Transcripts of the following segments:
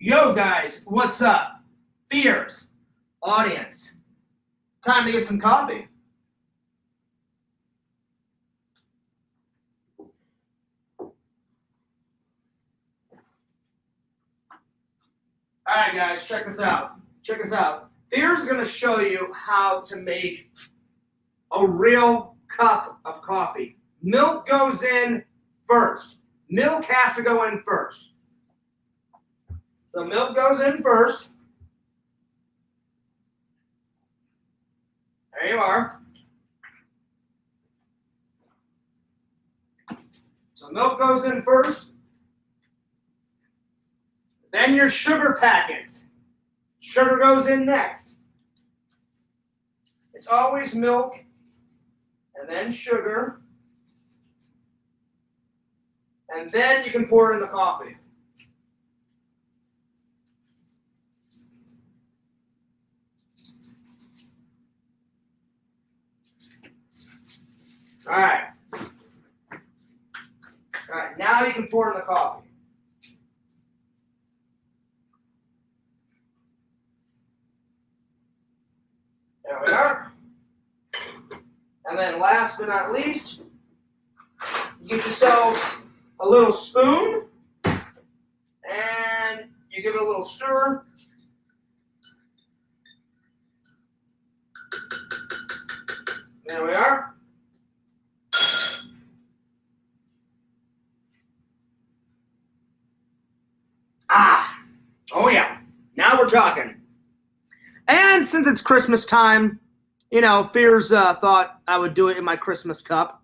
Yo, guys, what's up? Fears, audience, time to get some coffee. All right, guys, check this out. Check this out. Fears is going to show you how to make a real cup of coffee. Milk goes in first. Milk has to go in first. So milk goes in first. There you are. So milk goes in first. Then your sugar packets. Sugar goes in next. It's always milk and then sugar. And then you can pour it in the coffee. All right. All right, now you can pour in the coffee. There we are. And then last but not least, you get yourself a little spoon and you give it a little stir. There we are. Oh yeah, now we're talking. And since it's Christmas time, you know, Fears thought I would do it in my Christmas cup.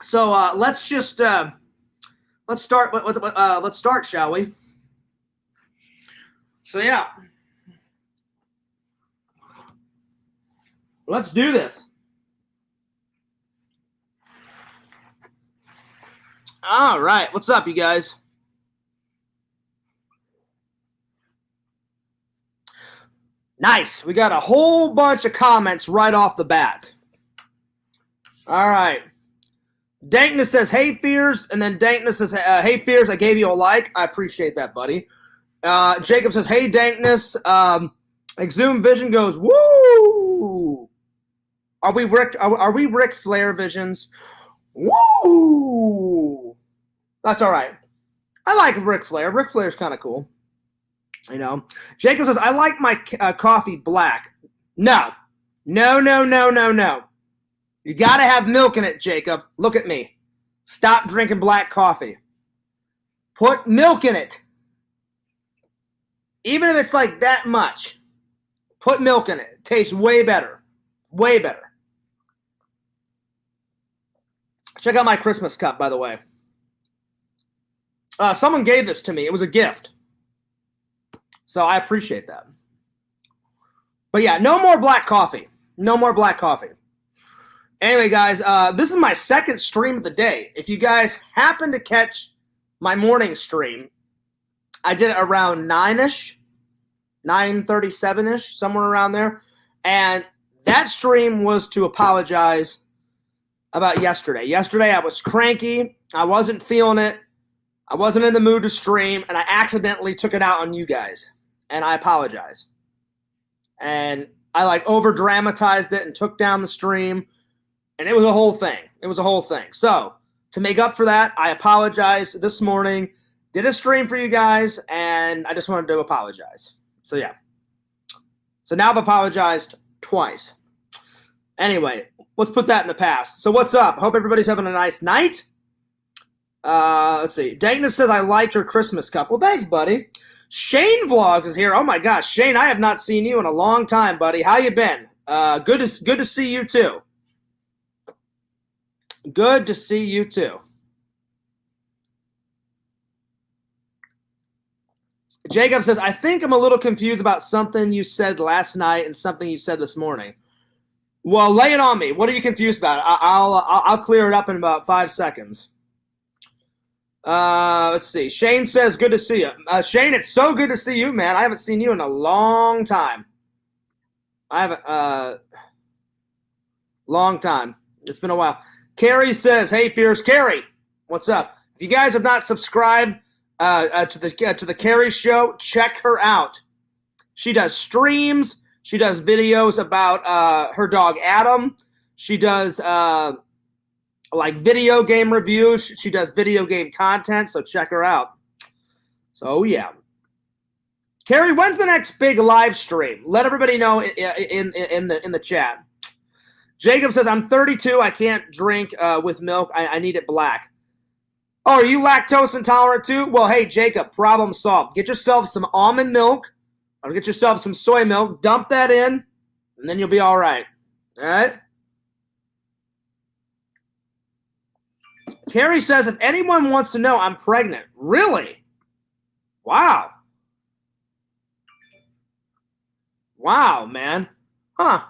So let's just let's start. Let's start, shall we? So yeah, let's do this. All right, what's up, you guys? Nice. We got a whole bunch of comments right off the bat. All right. Dankness says, hey, Fears. And then Dankness says, hey, Fears, I gave you a like. I appreciate that, buddy. Jacob says, hey, Dankness. Exhumed Vision goes, woo. Are we Ric Flair visions? Woo. That's all right. I like Ric Flair. Ric Flair's kind of cool. You know, Jacob says, I like my coffee black. No. You got to have milk in it, Jacob. Look at me. Stop drinking black coffee. Put milk in it. Even if it's like that much, put milk in it. It tastes way better. Way better. Check out my Christmas cup, by the way. Someone gave this to me. It was a gift. So I appreciate that. But yeah, no more black coffee. No more black coffee. Anyway, guys, this is my second stream of the day. If you guys happen to catch my morning stream, I did it around 9-ish, 9:37-ish, somewhere around there. And that stream was to apologize about yesterday. Yesterday I was cranky. I wasn't feeling it. I wasn't in the mood to stream, and I accidentally took it out on you guys. And I apologize. And I like over dramatized it and took down the stream. And it was a whole thing. It was a whole thing. So to make up for that, I apologized this morning. Did a stream for you guys. And I just wanted to apologize. So yeah. So now I've apologized twice. Anyway, let's put that in the past. So what's up? Hope everybody's having a nice night. Let's see. Dana says, I liked your Christmas cup. Well, thanks, buddy. Shane Vlogs is here. Oh my gosh, Shane, I have not seen you in a long time, buddy. How you been? Good to see you too. Good to see you too. Jacob says, I think I'm a little confused about something you said last night and something you said this morning. Well, lay it on me. What are you confused about? I'll clear it up in about 5 seconds. Let's see. Shane says, good to see you. Shane, it's so good to see you, man. I haven't seen you in a long time. Long time. It's been a while. Carrie says, hey, Fierce. Carrie, what's up? If you guys have not subscribed, to the Carrie Show. Check her out. She does streams. She does videos about her dog Adam. She does like video game reviews. She does video game content. So check her out. So yeah, Carrie, when's the next big live stream? Let everybody know in the chat. Jacob says, I'm 32. I can't drink with milk. I need it black. Oh, are you lactose intolerant too? Well, hey, Jacob, problem solved. Get yourself some almond milk or get yourself some soy milk. Dump that in, and then you'll be all right. All right? Carrie says, if anyone wants to know, I'm pregnant. Really? Wow. Wow, man. Huh.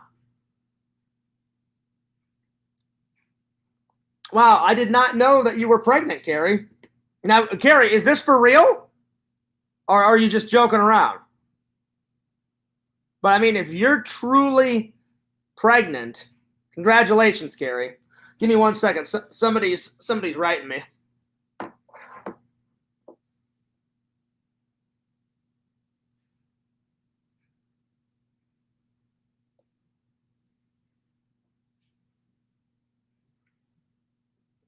Wow, I did not know that you were pregnant, Carrie. Now, Carrie, is this for real? Or are you just joking around? But, I mean, if you're truly pregnant, congratulations, Carrie. Give me 1 second. Somebody's writing me.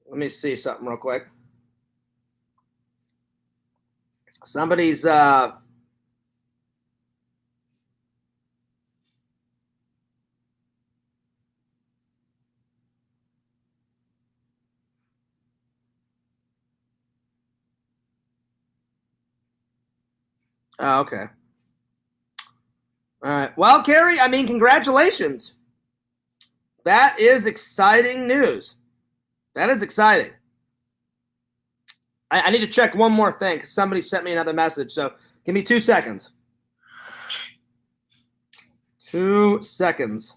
Let me see something real quick. Somebody's oh, okay. All right. Well, Carrie, I mean, congratulations. That is exciting news. That is exciting. I need to check one more thing because somebody sent me another message. So give me 2 seconds. 2 seconds.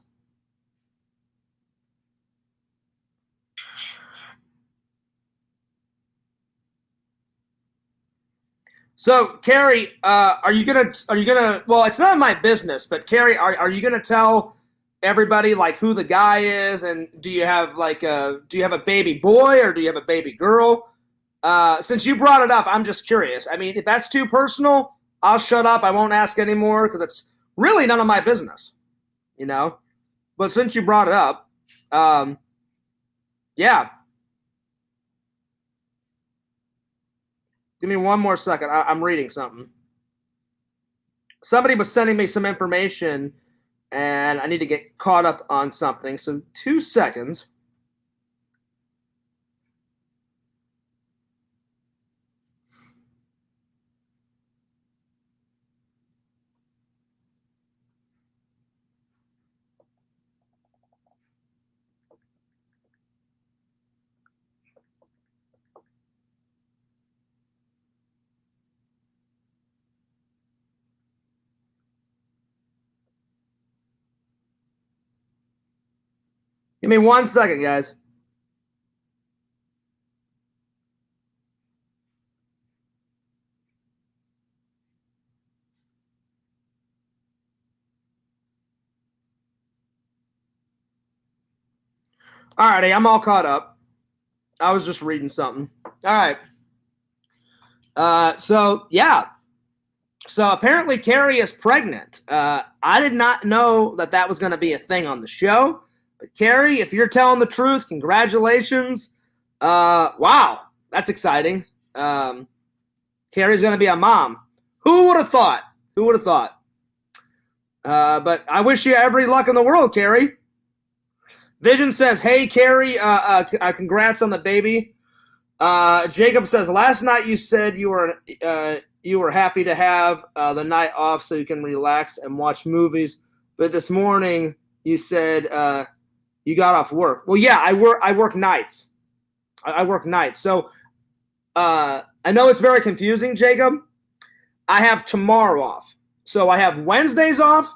So, Carrie, are you gonna? Well, it's not my business, but Carrie, are you gonna tell everybody like who the guy is, and do you have a baby boy or do you have a baby girl? Since you brought it up, I'm just curious. I mean, if that's too personal, I'll shut up. I won't ask anymore because it's really none of my business, you know. But since you brought it up, yeah. Give me 1 more second. I'm reading something. Somebody was sending me some information, and I need to get caught up on something. So 2 seconds. Give me 1 second, guys. All righty, I'm all caught up. I was just reading something. All right. So yeah. So apparently Carrie is pregnant. I did not know that was going to be a thing on the show. But Carrie, if you're telling the truth, congratulations. Wow, that's exciting. Carrie's going to be a mom. Who would have thought? Who would have thought? But I wish you every luck in the world, Carrie. Vision says, hey, Carrie, congrats on the baby. Jacob says, last night you said you were happy to have the night off so you can relax and watch movies. But this morning you said you got off work. Well, yeah, I work nights. I work nights. So I know it's very confusing, Jacob. I have tomorrow off. So I have Wednesdays off.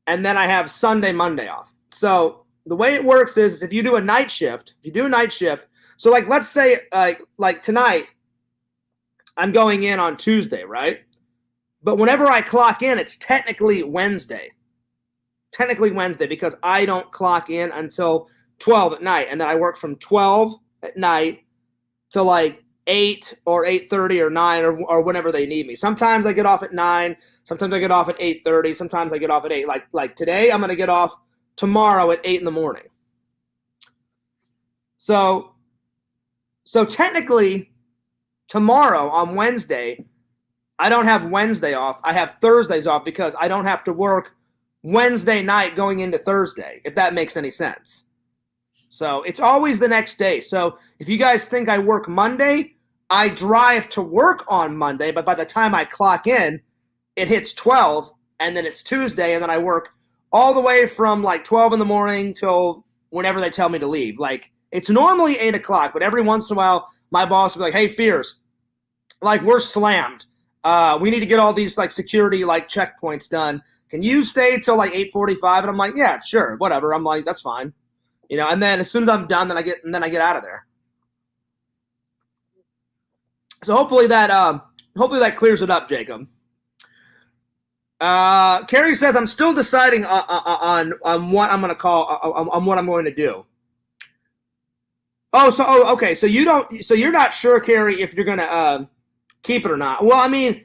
And then I have Sunday, Monday off. So the way it works is if you do a night shift, so like let's say like tonight, I'm going in on Tuesday, right? But whenever I clock in, it's technically Wednesday. Because I don't clock in until 12 at night. And then I work from 12 at night to like 8 or 8:30 or 9 or whenever they need me. Sometimes I get off at 9. Sometimes I get off at 8:30. Sometimes I get off at 8. Like today, I'm going to get off tomorrow at 8 in the morning. So technically, tomorrow on Wednesday, I don't have Wednesday off. I have Thursdays off because I don't have to work Wednesday night going into Thursday, if that makes any sense. So it's always the next day. So if you guys think I work Monday, I drive to work on Monday, but by the time I clock in, it hits 12, and then it's Tuesday, and then I work all the way from like 12 in the morning till whenever they tell me to leave. Like, it's normally 8 o'clock, but every once in a while, my boss will be like, hey, Fears, like, we're slammed. We need to get all these like security like checkpoints done. Can you stay till like 8:45? And I'm like, yeah, sure, whatever. I'm like, that's fine. You know, and then as soon as I'm done, then I get out of there. So hopefully that clears it up, Jacob. Carrie says I'm still deciding on what I'm going to call on what I'm going to do. Okay. So you're not sure, Carrie, if you're going to keep it or not. Well, I mean,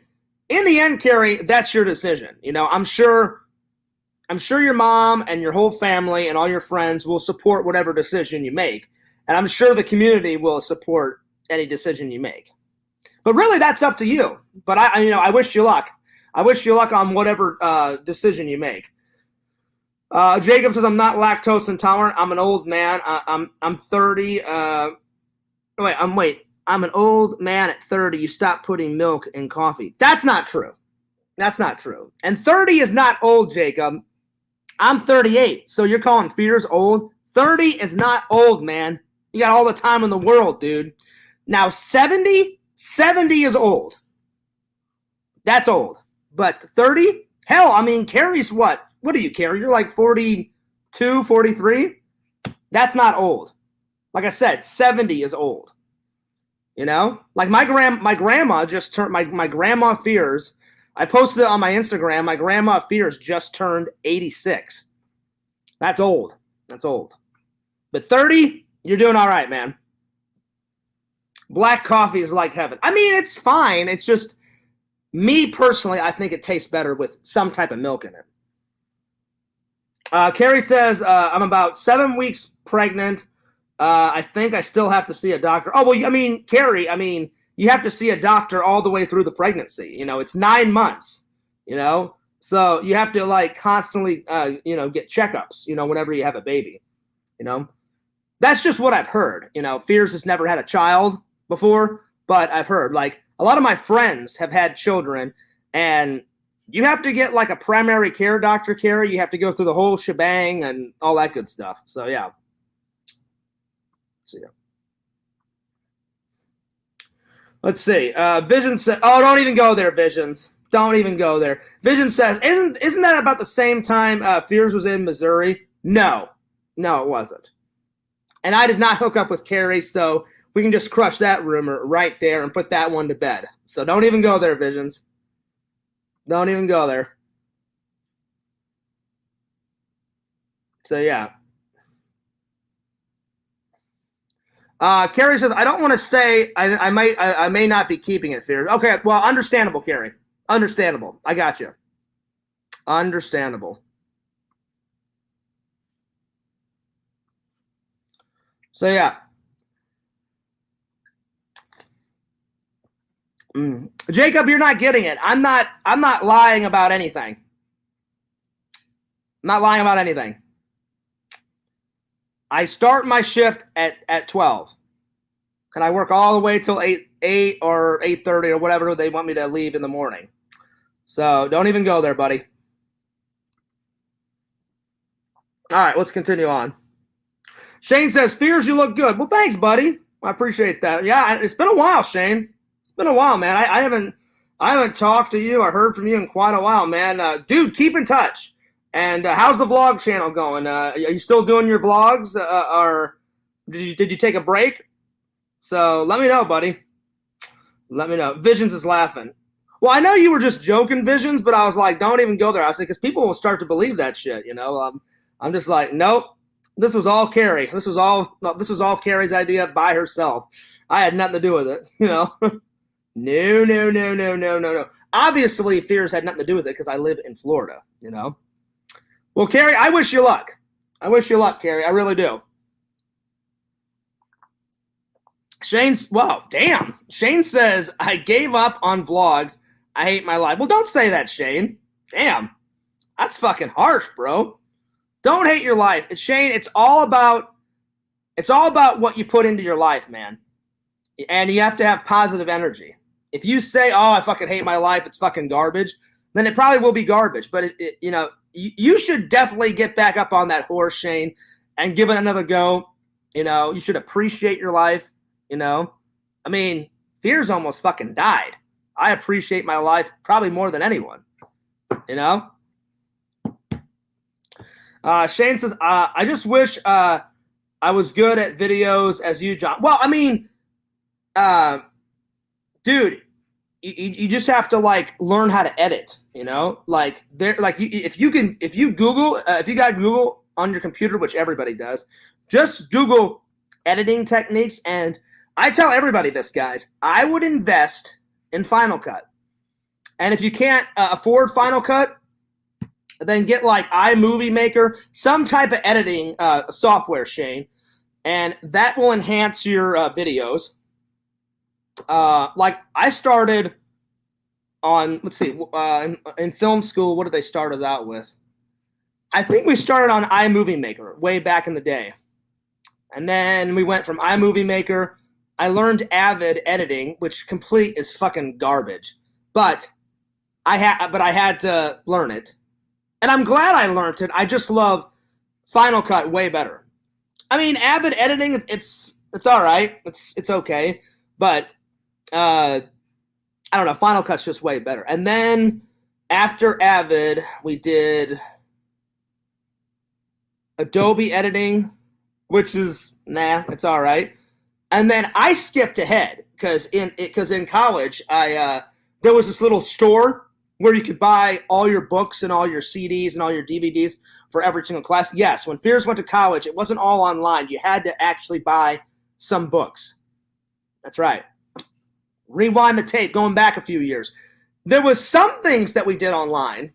in the end, Carrie, that's your decision. You know, I'm sure your mom and your whole family and all your friends will support whatever decision you make. And I'm sure the community will support any decision you make. But really, that's up to you. But I wish you luck. I wish you luck on whatever decision you make. Jacob says, I'm not lactose intolerant. I'm an old man. I'm 30. I'm an old man at 30. You stop putting milk in coffee. That's not true. That's not true. And 30 is not old, Jacob. I'm 38. So you're calling Fears old? 30 is not old, man. You got all the time in the world, dude. Now 70 is old. That's old. But 30? Hell, I mean, Carrie's what? What do you, Carrie? You're like 42, 43? That's not old. Like I said, 70 is old. You know? Like my grandma just turned, my grandma Fears, I posted it on my Instagram, my grandma Fears just turned 86. That's old. That's old. But 30, you're doing all right, man. Black coffee is like heaven. I mean, it's fine. It's just, me personally, I think it tastes better with some type of milk in it. Carrie says, I'm about 7 weeks pregnant. I think I still have to see a doctor. Oh, well, I mean, Carrie, you have to see a doctor all the way through the pregnancy. You know, it's 9 months, you know? So you have to, like, constantly, get checkups, whenever you have a baby, That's just what I've heard. Fears has never had a child before, but I've heard, like, a lot of my friends have had children, and you have to get, like, a primary care doctor, Carrie. You have to go through the whole shebang and all that good stuff. So, yeah. Let's see. Vision says, oh, don't even go there, Visions. Don't even go there. Vision says, isn't that about the same time Fears was in Missouri? No, it wasn't. And I did not hook up with Carrie, so we can just crush that rumor right there and put that one to bed. So don't even go there, Visions. Don't even go there. So, yeah. Carrie says, I don't want to say I may not be keeping it, Fears. Okay, well, understandable, Carrie. Understandable. I got you. Understandable. So, yeah. Jacob, you're not getting it. I'm not lying about anything. I'm not lying about anything. I start my shift at 12. And I work all the way till 8 or 8:30 or whatever they want me to leave in the morning. So don't even go there, buddy. All right, let's continue on. Shane says, Fears, you look good. Well, thanks, buddy. I appreciate that. Yeah, it's been a while, Shane. It's been a while, man. I haven't talked to you or heard from you in quite a while, man. Dude, keep in touch. And how's the vlog channel going? Are you still doing your vlogs, or did you take a break? So let me know, buddy. Let me know. Visions is laughing. Well, I know you were just joking, Visions, but I was like, don't even go there. I said, because people will start to believe that shit, I'm just like, nope. This was all Carrie. This was all Carrie's idea by herself. I had nothing to do with it, you know. No. Obviously, fears had nothing to do with it because I live in Florida, you know. Well, Carrie, I wish you luck. I wish you luck, Carrie. I really do. Shane says, I gave up on vlogs. I hate my life. Well, don't say that, Shane. Damn. That's fucking harsh, bro. Don't hate your life. Shane, it's all about what you put into your life, man. And you have to have positive energy. If you say, oh, I fucking hate my life, it's fucking garbage, then it probably will be garbage. But, you know, you should definitely get back up on that horse, Shane, and give it another go. You know, you should appreciate your life, you know. I mean, fears almost fucking died. I appreciate my life probably more than anyone, you know. Shane says, I just wish I was good at videos as you, John. Well, I mean, dude, you just have to like learn how to edit, you know, like if you got Google on your computer, which everybody does, just Google editing techniques. And I tell everybody this, guys, I would invest in Final Cut. And if you can't afford Final Cut, then get like iMovie Maker, some type of editing software, Shane, and that will enhance your videos. Like I started on, let's see, in film school, what did they start us out with? I think we started on iMovie Maker way back in the day. And then we went from iMovie Maker. I learned Avid editing, which complete is fucking garbage. But I had to learn it. And I'm glad I learned it. I just love Final Cut way better. I mean, Avid editing, it's all right. It's okay. But I don't know. Final Cut's just way better. And then after Avid, we did Adobe editing, which is it's all right. And then I skipped ahead because in college there was this little store where you could buy all your books and all your CDs and all your DVDs for every single class. Yes, when Fears went to college, it wasn't all online. You had to actually buy some books. That's right. Rewind the tape, going back a few years. There was some things that we did online,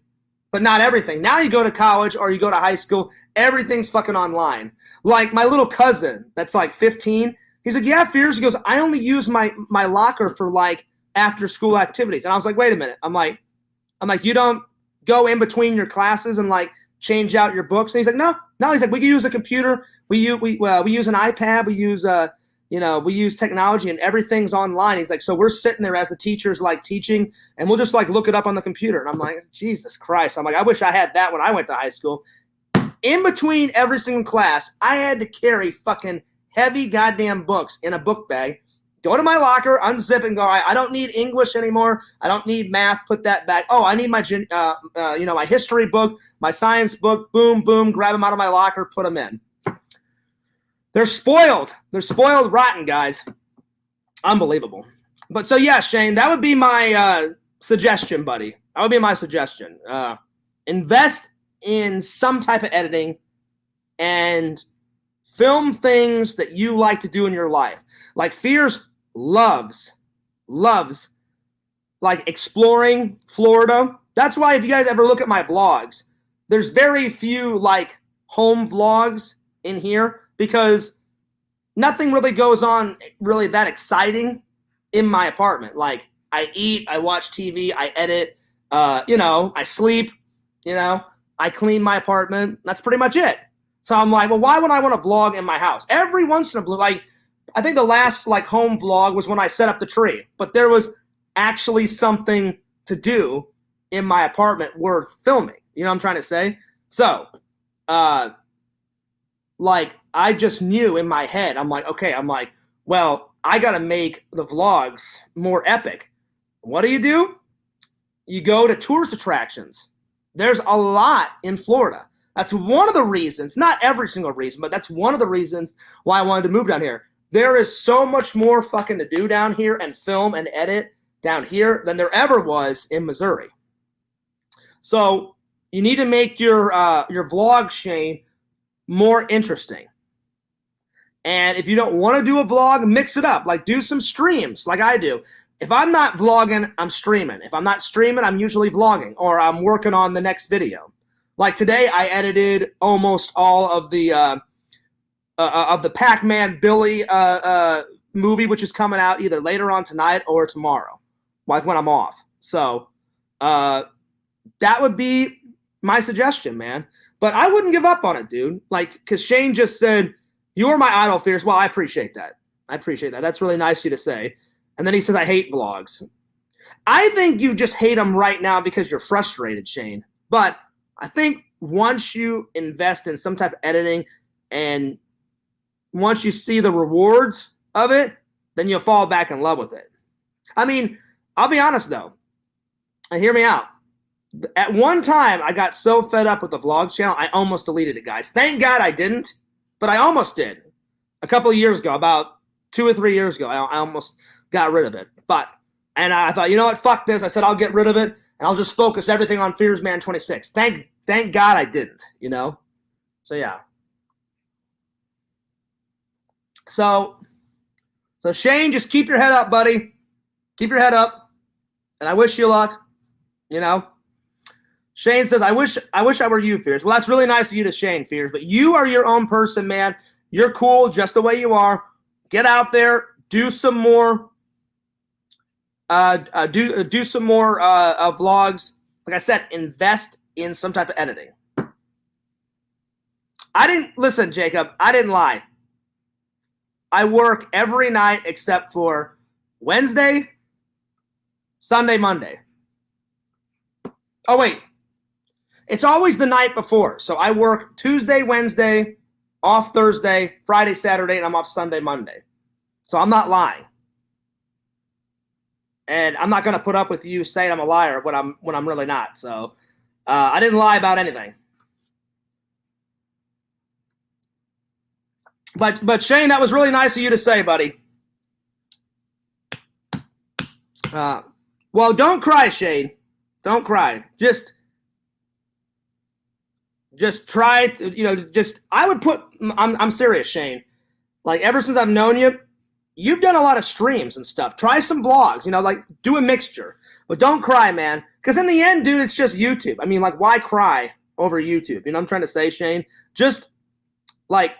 but not everything. Now you go to college or you go to high school, everything's fucking online. Like my little cousin that's like 15, he's like, yeah, Fears. He goes, I only use my locker for like after school activities. And I was like, wait a minute. I'm like, you don't go in between your classes and like change out your books? And he's like, no. He's like, we can use a computer. We use an iPad. We use technology and everything's online. He's like, so we're sitting there as the teacher's like teaching and we'll just like look it up on the computer. And I'm like, Jesus Christ. I'm like, I wish I had that when I went to high school. In between every single class, I had to carry fucking heavy goddamn books in a book bag. Go to my locker, unzip, and go, all right, I don't need English anymore. I don't need math. Put that back. Oh, I need my my history book, my science book. Boom, boom. Grab them out of my locker. Put them in. They're spoiled. They're spoiled rotten, guys. Unbelievable. But so, yeah, Shane, that would be my suggestion, buddy. That would be my suggestion. Invest in some type of editing and film things that you like to do in your life. Like Fears loves like exploring Florida. That's why if you guys ever look at my vlogs, there's very few like home vlogs in here because nothing really goes on really that exciting in my apartment. Like I eat, I watch TV, I edit, I sleep, I clean my apartment. That's pretty much it. So I'm like, well, why would I want to vlog in my house? Every once in a blue, like I think the last like home vlog was when I set up the tree, but there was actually something to do in my apartment worth filming. You know what I'm trying to say? So, like I just knew in my head, I'm like, well, I got to make the vlogs more epic. What do? You go to tourist attractions. There's a lot in Florida. That's one of the reasons, not every single reason, but that's one of the reasons why I wanted to move down here. There is so much more fucking to do down here and film and edit down here than there ever was in Missouri. So you need to make your vlog, Shane, more interesting. And if you don't want to do a vlog, mix it up. Like, do some streams like I do. If I'm not vlogging, I'm streaming. If I'm not streaming, I'm usually vlogging, or I'm working on the next video. Like today, I edited almost all of the Pac-Man Billy movie, which is coming out either later on tonight or tomorrow, like when I'm off. So that would be my suggestion, man. But I wouldn't give up on it, dude. Like, because Shane just said, "You are my idol, Fierce." Well, I appreciate that. I appreciate that. That's really nice of you to say. And then he says, "I hate vlogs." I think you just hate them right now because you're frustrated, Shane. But I think once you invest in some type of editing and once you see the rewards of it, then you'll fall back in love with it. I mean, I'll be honest, though. And hear me out. At one time, I got so fed up with the vlog channel, I almost deleted it, guys. Thank God I didn't, but I almost did. A couple of years ago, about 2 or 3 years ago, I almost got rid of it. And I thought, you know what, fuck this. I said, I'll get rid of it, and I'll just focus everything on Fears Man 26. Thank God I didn't, you know? So, yeah. So Shane, just keep your head up, buddy. Keep your head up, and I wish you luck, you know? Shane says, I wish I were you, Fears. Well, that's really nice of you to Shane, Fears, but you are your own person, man. You're cool just the way you are. Get out there, do some more do some more vlogs. Like I said, invest in some type of editing. Listen, Jacob, I didn't lie. I work every night except for Wednesday, Sunday, Monday. Oh, wait. It's always the night before. So I work Tuesday, Wednesday, off Thursday, Friday, Saturday, and I'm off Sunday, Monday. So I'm not lying. And I'm not going to put up with you saying I'm a liar when I'm really not. So I didn't lie about anything. But Shane, that was really nice of you to say, buddy. Well, don't cry, Shane. Don't cry. Just try to, you know, I would put, I'm serious, Shane. Like, ever since I've known you, you've done a lot of streams and stuff. Try some vlogs, you know, like, do a mixture. But don't cry, man. Because in the end, dude, it's just YouTube. I mean, like, why cry over YouTube? You know what I'm trying to say, Shane? Just, like,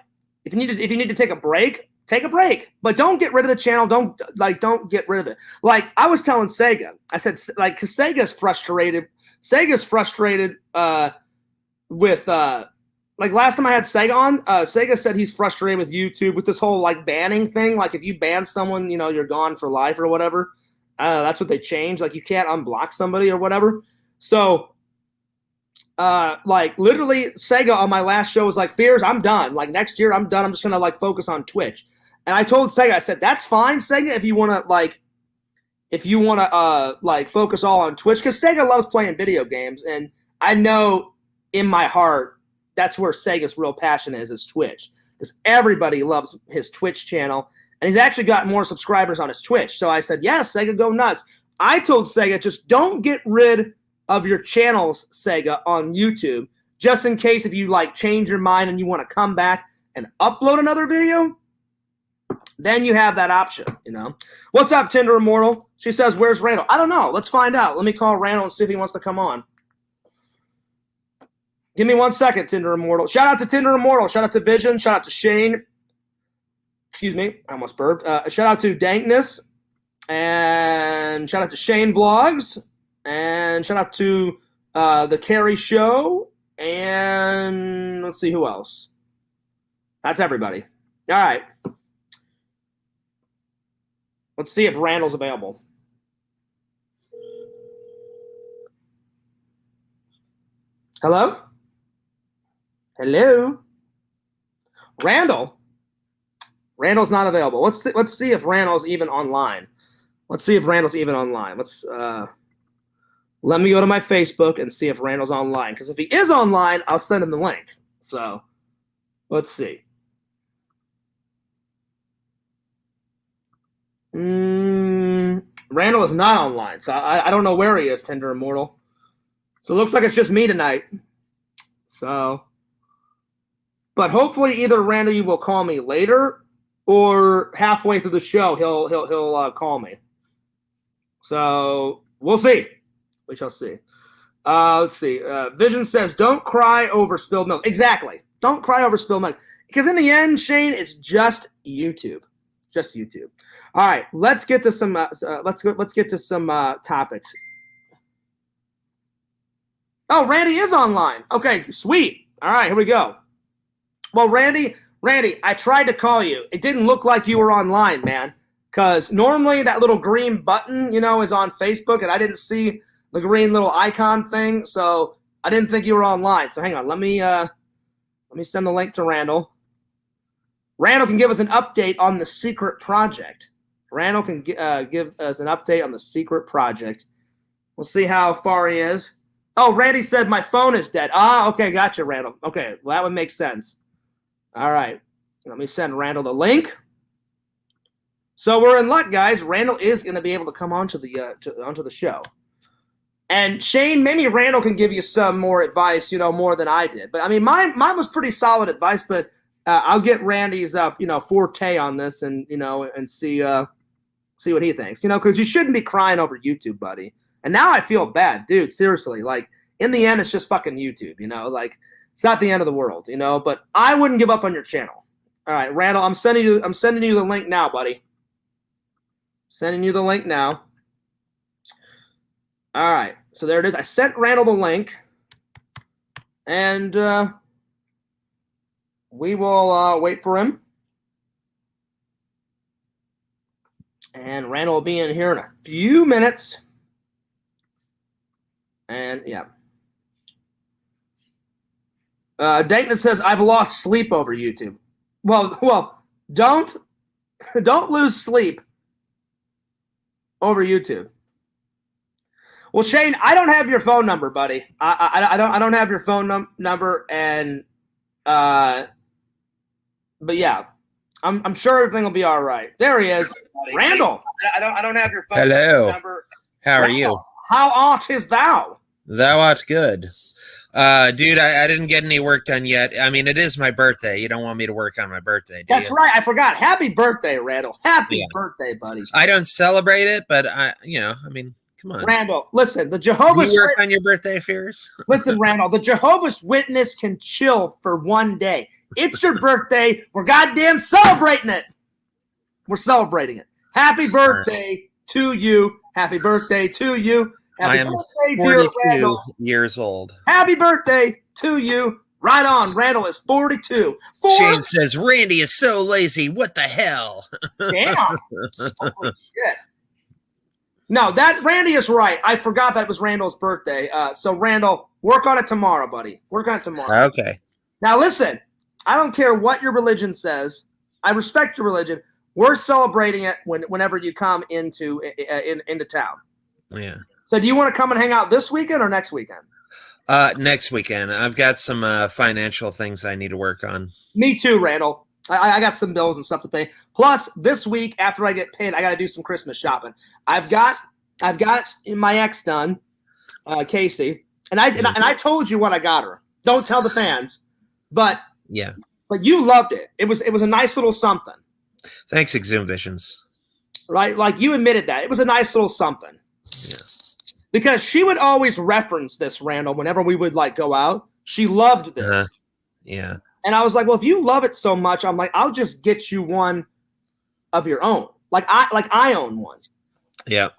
if you need to take a break, take a break. But don't get rid of the channel. Don't get rid of it. Like, I was telling Sega, I said, like, because Sega's frustrated with like last time I had Sega on, Sega said he's frustrated with YouTube with this whole like banning thing. Like, if you ban someone, you know, you're gone for life or whatever. That's what they changed. Like, you can't unblock somebody or whatever. So like, literally, Sega on my last show was like, Fears, I'm done. Like, next year I'm done. I'm just gonna like focus on Twitch. And I told Sega, I said, that's fine, Sega, if you wanna like focus all on Twitch, because Sega loves playing video games, and I know in my heart that's where Sega's real passion is Twitch, because everybody loves his Twitch channel, and he's actually got more subscribers on his Twitch. So I said, yes, Sega, go nuts. I told Sega, just don't get rid of your channels, Sega, on YouTube, just in case if you like change your mind and you want to come back and upload another video, then you have that option, you know. What's up, Tinder Immortal? She says, where's Randall? I don't know. Let's find out. Let me call Randall and see if he wants to come on. Give me 1 second, Tinder Immortal. Shout out to Tinder Immortal. Shout out to Vision. Shout out to Shane. Excuse me. I almost burped. Shout out to Dankness. And shout out to Shane Vlogs. And shout out to the Carrie Show. And let's see who else. That's everybody. All right. Let's see if Randall's available. Hello? Hello? Randall? Randall's not available. Let's see if Randall's even online. Let's see if Randall's even online. Let me go to my Facebook and see if Randall's online. Because if he is online, I'll send him the link. So, let's see. Randall is not online, so I don't know where he is, Tinder Immortal. So it looks like it's just me tonight. So, But hopefully either Randall you will call me later or halfway through the show he'll call me. So we'll see. We shall see. Let's see. Vision says, don't cry over spilled milk. Exactly. Don't cry over spilled milk. Because in the end, Shane, it's just YouTube. Just YouTube. All right, let's get to some let's get to some topics. Oh, Randy is online. Okay, sweet. All right, here we go. Well, Randy, I tried to call you. It didn't look like you were online, man. Because normally that little green button, is on Facebook, and I didn't see the green little icon thing, so I didn't think you were online. So hang on, let me send the link to Randall. Randall can give us an update on the secret project. Randall can give us an update on the secret project. We'll see how far he is. Oh, Randy said my phone is dead. Ah, okay, gotcha, Randall. Okay, well, that would make sense. All right, let me send Randall the link. So we're in luck, guys. Randall is going to be able to come onto the show. And Shane, maybe Randall can give you some more advice, more than I did. But I mean, mine was pretty solid advice. But I'll get Randy's forte on this, and and see what he thinks. Because you shouldn't be crying over YouTube, buddy. And now I feel bad, dude. Seriously, like in the end, it's just fucking YouTube. Like it's not the end of the world. But I wouldn't give up on your channel. All right, Randall, I'm sending you the link now, buddy. Sending you the link now. All right, so there it is. I sent Randall the link, and we will wait for him. And Randall will be in here in a few minutes. And yeah. Dayton says, I've lost sleep over YouTube. Well, don't lose sleep over YouTube. Well, Shane, I don't have your phone number, buddy. I don't have your phone number, and but yeah, I'm sure everything will be all right. There he is, Randall. I don't have your phone number. How are Randall, you? How art is thou? Thou art good. Dude, I didn't get any work done yet. I mean, it is my birthday. You don't want me to work on my birthday, do That's you? right. I forgot. Happy birthday, Randall. Happy birthday, buddy. I don't celebrate it, but I mean, come on. Randall, listen, the Jehovah's You work on your birthday affairs? Listen, Randall, the Jehovah's Witness can chill for one day. It's your birthday. We're goddamn celebrating it. We're celebrating it. Happy birthday to you. Happy birthday to you. Happy I am birthday, 42 years old. Happy birthday to you. Right on. Randall is 42. Shane says, Randy is so lazy. What the hell? Damn. Holy shit. No, that Randy is right. I forgot that it was Randall's birthday. So, Randall, work on it tomorrow, buddy. Work on it tomorrow. Okay. Now, listen. I don't care what your religion says. I respect your religion. We're celebrating it whenever you come into town. Yeah. So do you want to come and hang out this weekend or next weekend? Next weekend. I've got some financial things I need to work on. Me too, Randall. I got some bills and stuff to pay. Plus, this week after I get paid, I got to do some Christmas shopping. I've got my ex done, Casey, and I told you what I got her. Don't tell the fans, but yeah. But you loved it. It was a nice little something. Thanks, Exhumed Visions. Right, like you admitted that it was a nice little something. Yeah. Because she would always reference this, Randall, whenever we would go out. She loved this. Yeah. And I was like, well, if you love it so much, I'm like, I'll just get you one of your own. Like I own one. Yeah.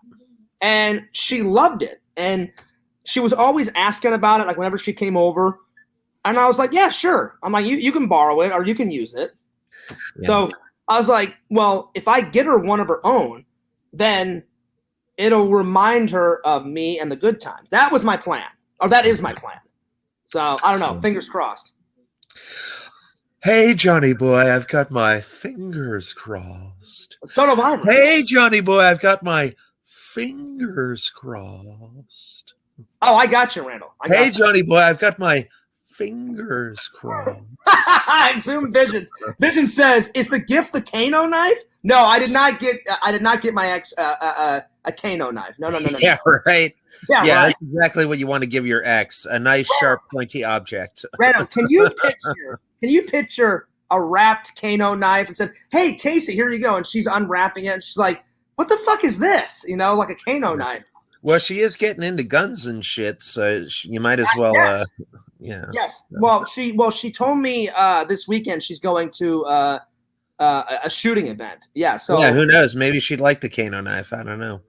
And she loved it. And she was always asking about it, like whenever she came over. And I was like, yeah, sure. I'm like, you can borrow it or you can use it. Yeah. So I was like, well, if I get her one of her own, then it'll remind her of me and the good times. That was my plan. Or that is my plan. So I don't know. Fingers crossed. Hey, Johnny boy, I've got my fingers crossed. So do I. Hey, Johnny boy, I've got my fingers crossed. Oh, I got you, Randall. Hey, Johnny boy, I've got my fingers crossed. Zoom Visions. Vision says, "Is the gift the Kano knife?" No, I did not get my ex a Kano knife. No. Yeah, right. Yeah, right. That's exactly what you want to give your ex, a nice, sharp, pointy object. Random, can you picture a wrapped Kano knife and said, "Hey, Casey, here you go," and she's unwrapping it, and she's like, "What the fuck is this?" Like a Kano knife. Well, she is getting into guns and shit, so you might as well. Yes. Yeah. Yes. Well, she told me this weekend she's going to a shooting event. Yeah. So yeah, who knows? Maybe she'd like the Kano knife. I don't know.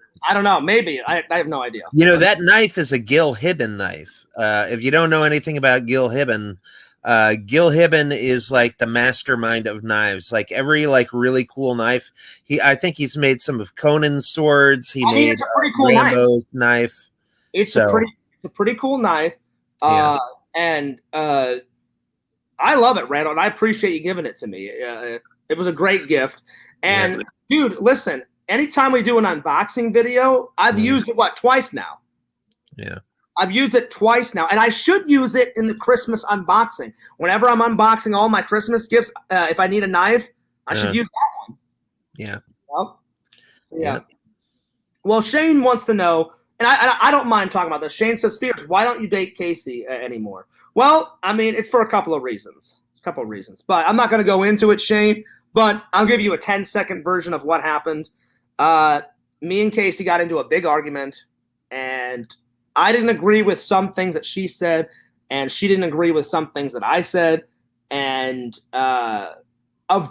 Maybe. I have no idea. That knife is a Gil Hibben knife. If you don't know anything about Gil Hibben is like the mastermind of knives. Like every really cool knife. I think he's made some of Conan's swords. He made it's a pretty cool Rambo's knife. It's a pretty cool knife. And I love it, Randall, and I appreciate you giving it to me. It was a great gift. And dude, listen, anytime we do an unboxing video, I've used it twice now. Yeah. I've used it twice now, and I should use it in the Christmas unboxing. Whenever I'm unboxing all my Christmas gifts, if I need a knife, I should use that one. Yeah. Yeah. Well, Shane wants to know, and I don't mind talking about this. Shane says, "Fierce, why don't you date Casey anymore?" Well, I mean, it's for a couple of reasons. But I'm not going to go into it, Shane, but I'll give you a 10-second version of what happened. Me and Casey got into a big argument, and I didn't agree with some things that she said, and she didn't agree with some things that I said, and a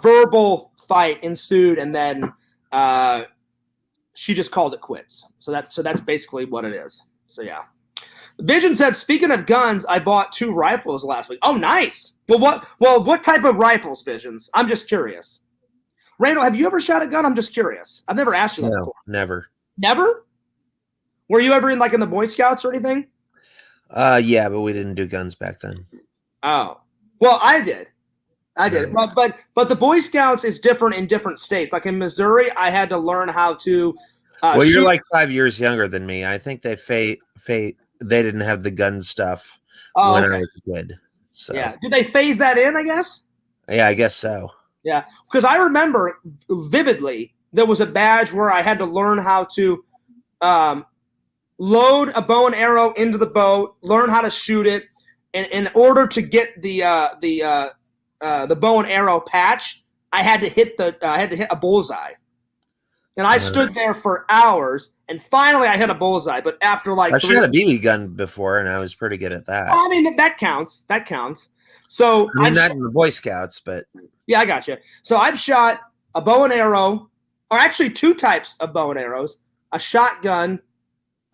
verbal fight ensued, and then she just called it quits. So that's basically what it is. So yeah. Vision said, "Speaking of guns, I bought 2 rifles last week." Oh, nice. What type of rifles, Visions? I'm just curious. Randall, have you ever shot a gun? I'm just curious. I've never asked you that before. Never. Never? Were you ever in the Boy Scouts or anything? Yeah, but we didn't do guns back then. Oh. Well, I did. But the Boy Scouts is different in different states. Like in Missouri, I had to learn how to well, you're like 5 years younger than me. I think they didn't have the gun stuff when I was a kid. So yeah. Did they phase that in, I guess? Yeah, I guess so. Yeah. Because I remember vividly there was a badge where I had to learn how to load a bow and arrow into the bow, learn how to shoot it, and in order to get the bow and arrow patch, I had to hit a bullseye, and I stood there for hours, and finally I hit a bullseye. But after I shot a BB gun before, and I was pretty good at that. Well, I mean that counts. So I mean, not in the Boy Scouts, but yeah, I got you. So I've shot a bow and arrow, or actually 2 types of bow and arrows, a shotgun.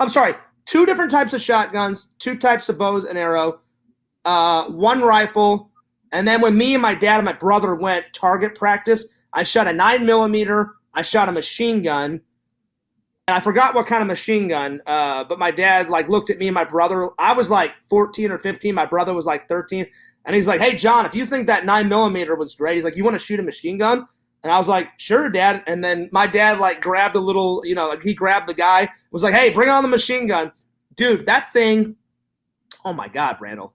I'm sorry, 2 different types of shotguns, 2 types of bows and arrow, 1 rifle, and then when me and my dad and my brother went target practice, I shot a 9mm, I shot a machine gun, and I forgot what kind of machine gun, but my dad looked at me and my brother. I was 14 or 15, my brother was 13, and he's like, "Hey, John, if you think that 9mm was great," he's like, "You want to shoot a machine gun?" And I was like, "Sure, Dad." And then my dad grabbed a little, he grabbed the guy, was like, "Hey, bring on the machine gun." Dude, that thing, oh my God, Randall.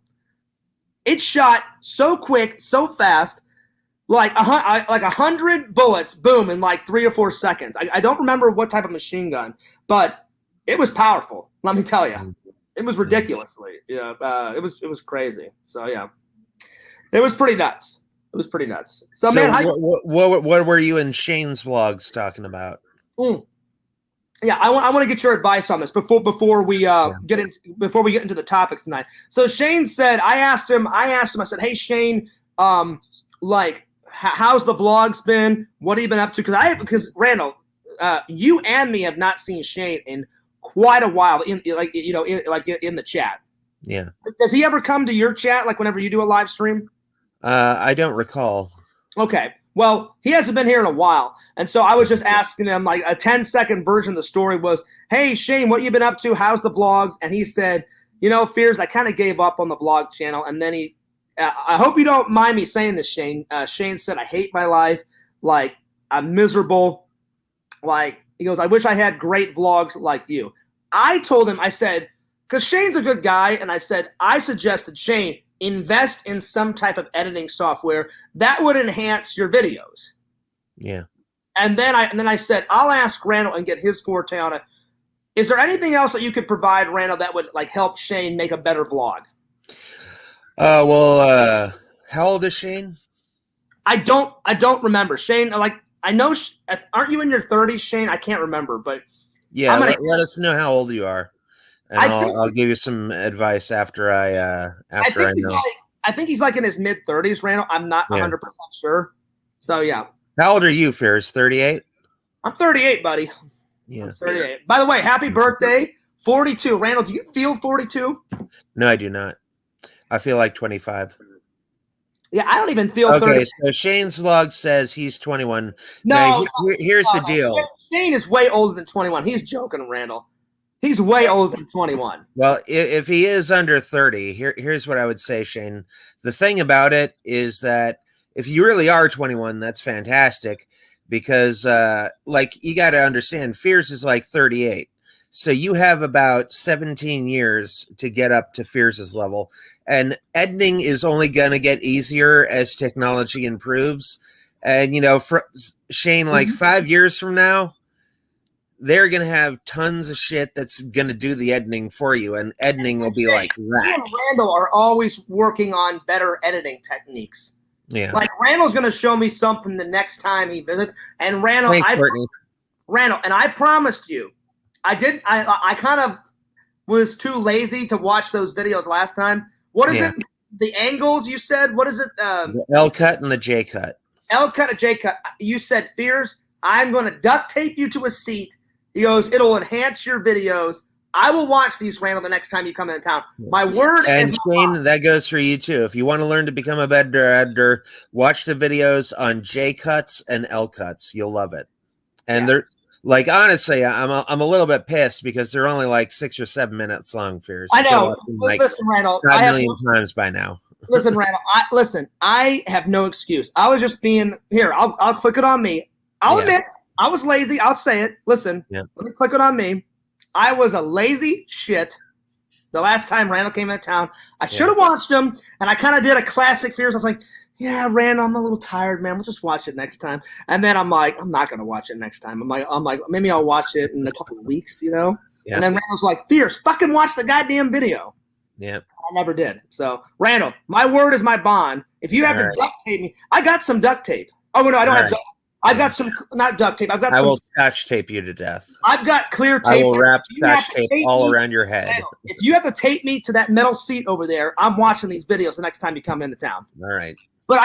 It shot so quick, so fast, like 100 bullets, boom, in 3 or 4 seconds. I don't remember what type of machine gun, but it was powerful. Let me tell you, it was ridiculously, it was crazy. So yeah, it was pretty nuts. So man, what were you in Shane's vlogs talking about? Yeah, I want to get your advice on this before we get into the topics tonight. So Shane said, I asked him, I said, "Hey Shane, how's the vlogs been? What have you been up to?" Because Randall, you and me have not seen Shane in quite a while in the chat. Yeah. Does he ever come to your chat whenever you do a live stream? I don't recall. Okay. Well, he hasn't been here in a while. And so I was just asking him, a 10-second version of the story was, "Hey, Shane, what you been up to? How's the vlogs?" And he said, "Fears, I kind of gave up on the vlog channel." And then I hope you don't mind me saying this, Shane. Shane said, "I hate my life. I'm miserable. He goes, I wish I had great vlogs like you." I told him, I said, because Shane's a good guy, and I said, I suggested, Shane, invest in some type of editing software that would enhance your videos. Yeah. And then I said, I'll ask Randall and get his forte on it. Is there anything else that you could provide, Randall, that would like help Shane make a better vlog? How old is Shane? I don't remember. Shane, like, I know, aren't you in your 30s, Shane? I can't remember, but yeah, let us know how old you are, and I'll give you some advice after I know. I think he's like in his mid 30s, Randall. I'm not 100% sure. So yeah. How old are you, Fears? 38? I'm 38, buddy. Yeah. I'm 38. By the way, happy birthday, 42. Randall, do you feel 42? No, I do not. I feel like 25. Yeah, I don't even feel 30. Okay, so Shane's vlog says he's 21. No, here's the deal. Shane is way older than 21. He's joking, Randall. He's way older than 21. Well, if he is under 30, here's what I would say, Shane. The thing about it is that if you really are 21, that's fantastic because, like, you got to understand, Fears is like 38. So you have about 17 years to get up to Fears' level. And editing is only going to get easier as technology improves. And, you know, for Shane, like 5 years from now, they're going to have tons of shit that's going to do the editing for you. And editing will be like that. Me and Randall are always working on better editing techniques. Yeah. Like, Randall's going to show me something the next time he visits. And Randall, and I promised you, I kind of was too lazy to watch those videos last time. What is it? The angles you said? What is it? The L cut and the J cut. L cut and J cut. You said, Fears, I'm going to duct tape you to a seat. He goes, it'll enhance your videos. I will watch these, Randall, the next time you come into town. My word. And Shane, that goes for you too. If you want to learn to become a better editor, watch the videos on J cuts and L cuts. You'll love it. And they're like, honestly, I'm a little bit pissed because they're only like 6 or 7 minutes long. Fears. I know. Like listen, Randall. 5 million times by now. Listen, Randall. I have no excuse. I was just being here. I'll click it on me. I'll admit I was lazy. I'll say it. Listen, let me click it on me. I was a lazy shit the last time Randall came into town. I should have watched him, and I kind of did a classic Fears. I was like, yeah, Randall, I'm a little tired, man. We'll just watch it next time. And then I'm like, I'm not going to watch it next time. I'm like, maybe I'll watch it in a couple of weeks, you know? Yeah. And then Randall's like, Fears, fucking watch the goddamn video. Yeah. I never did. So, Randall, my word is my bond. If you have to duct tape me, I got some duct tape. Oh, no, I don't have duct tape. I've got some, not duct tape. I will scotch tape you to death. I've got clear tape. I will wrap scotch tape all around your head. If you have to tape me to that metal seat over there, I'm watching these videos the next time you come into town. All right. But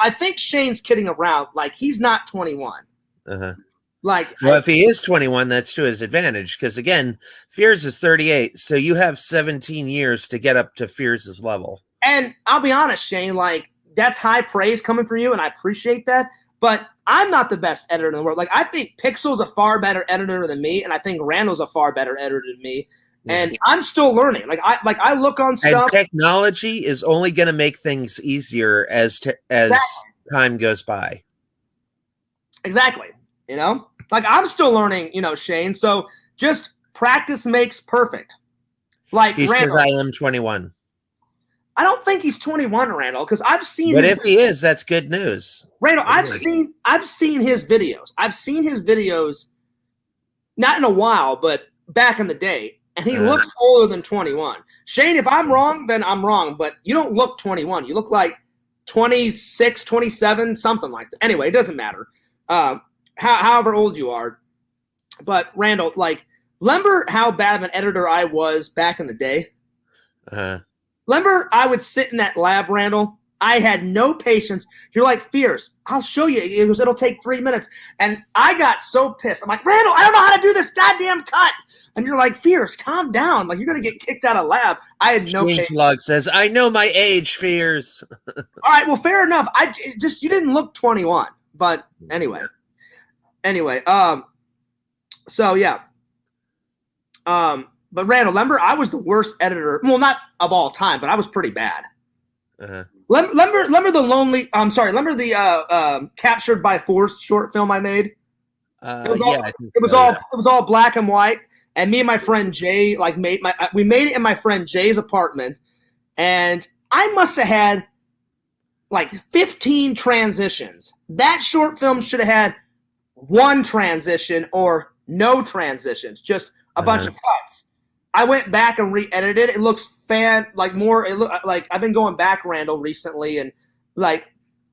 I think Shane's kidding around. Like, he's not 21. Uh-huh. Like, well, if he is 21, that's to his advantage. Because again, Fears is 38, so you have 17 years to get up to Fears' level. And I'll be honest, Shane, like, that's high praise coming from you, and I appreciate that. But I'm not the best editor in the world. Like, I think Pixel's a far better editor than me, and I think Randall's a far better editor than me. And I'm still learning. I look on stuff. And technology is only going to make things easier as time goes by. Exactly. You know, like, I'm still learning. You know, Shane. So just practice makes perfect. Like, he says, I am 21. I don't think he's 21, Randall, because I've seen. But if he is, that's good news. Randall, I've seen his videos. I've seen his videos, not in a while, but back in the day. And he looks older than 21. Shane, if I'm wrong, then I'm wrong. But you don't look 21. You look like 26, 27, something like that. Anyway, it doesn't matter. However old you are. But, Randall, like, remember how bad of an editor I was back in the day? Remember I would sit in that lab, Randall? I had no patience. You're like, Fears, I'll show you. It'll take 3 minutes. And I got so pissed. I'm like, Randall, I don't know how to do this goddamn cut. And you're like, Fears, calm down. Like, you're going to get kicked out of lab. I had no patience. Vlog says, I know my age, Fears. All right, well, fair enough. You didn't look 21. But anyway. So, yeah. But, Randall, remember, I was the worst editor. Well, not of all time, but I was pretty bad. Remember the Captured by Force short film I made? It was all black and white, and me and my friend Jay we made it in my friend Jay's apartment, and I must have had like 15 transitions. That short film should have had one transition or no transitions, just a bunch of cuts. I went back and re-edited it. It looks like I've been going back, Randall, recently and like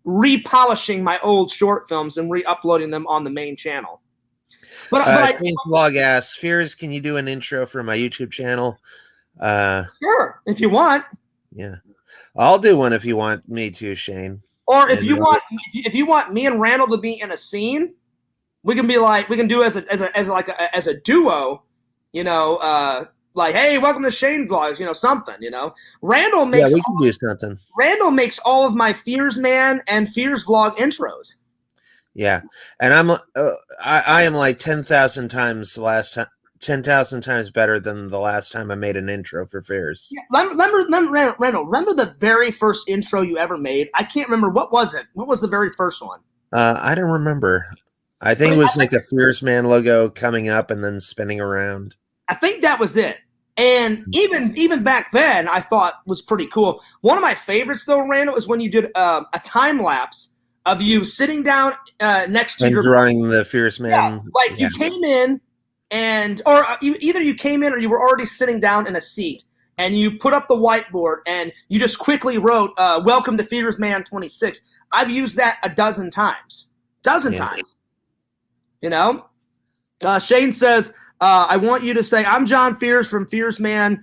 repolishing my old short films and re-uploading them on the main channel. But James Vlog asks, Fears, can you do an intro for my YouTube channel? Sure, if you want. Yeah. I'll do one if you want me to, Shane. Or if you want me and Randall to be in a scene, we can do as a duo, you know, like, hey, welcome to Shane Vlogs, you know, something, you know. Randall makes we can do something. Randall makes all of my Fears Man and Fears Vlog intros. Yeah, and I am like 10,000 times 10,000 times better than the last time I made an intro for Fears. Yeah, Randall, remember the very first intro you ever made? I can't remember. What was it? What was the very first one? I don't remember. I think it was like a Fears Man logo coming up and then spinning around. I think that was it. And even back then, I thought was pretty cool. One of my favorites, though, Randall, is when you did a time lapse of you sitting down next to your drawing the Fierce Man. Yeah, you came in either you came in or you were already sitting down in a seat and you put up the whiteboard and you just quickly wrote, welcome to Fierce Man 26. I've used that a dozen times. Times. You know? Shane says, I want you to say, I'm John Fears from Fierce Man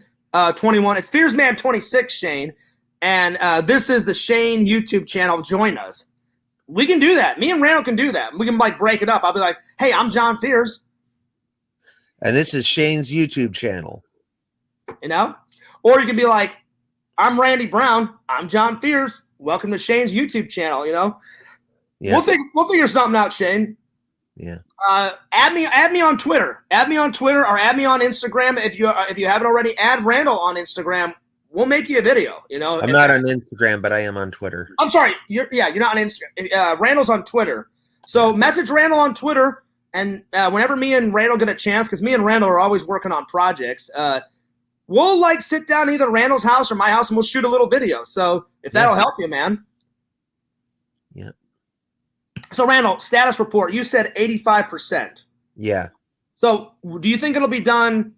21. It's Fierce Man 26, Shane. And this is the Shane YouTube channel. Join us. We can do that. Me and Randall can do that. We can break it up. I'll be like, hey, I'm John Fears. And this is Shane's YouTube channel. You know? Or you can be like, I'm Randy Brown. I'm John Fears. Welcome to Shane's YouTube channel, you know? Yeah. We'll figure something out, Shane. Yeah. Add me on Twitter. Add me on Twitter or add me on Instagram. If you haven't already, add Randall on Instagram. We'll make you a video, you know. I'm not on Instagram, but I am on Twitter. I'm sorry. You're not on Instagram. Randall's on Twitter. So message Randall on Twitter, and whenever me and Randall get a chance, because me and Randall are always working on projects, we'll sit down either Randall's house or my house, and we'll shoot a little video. So if that'll help you, man. Yeah. So Randall, status report. You said 85%. Yeah. So do you think it'll be done?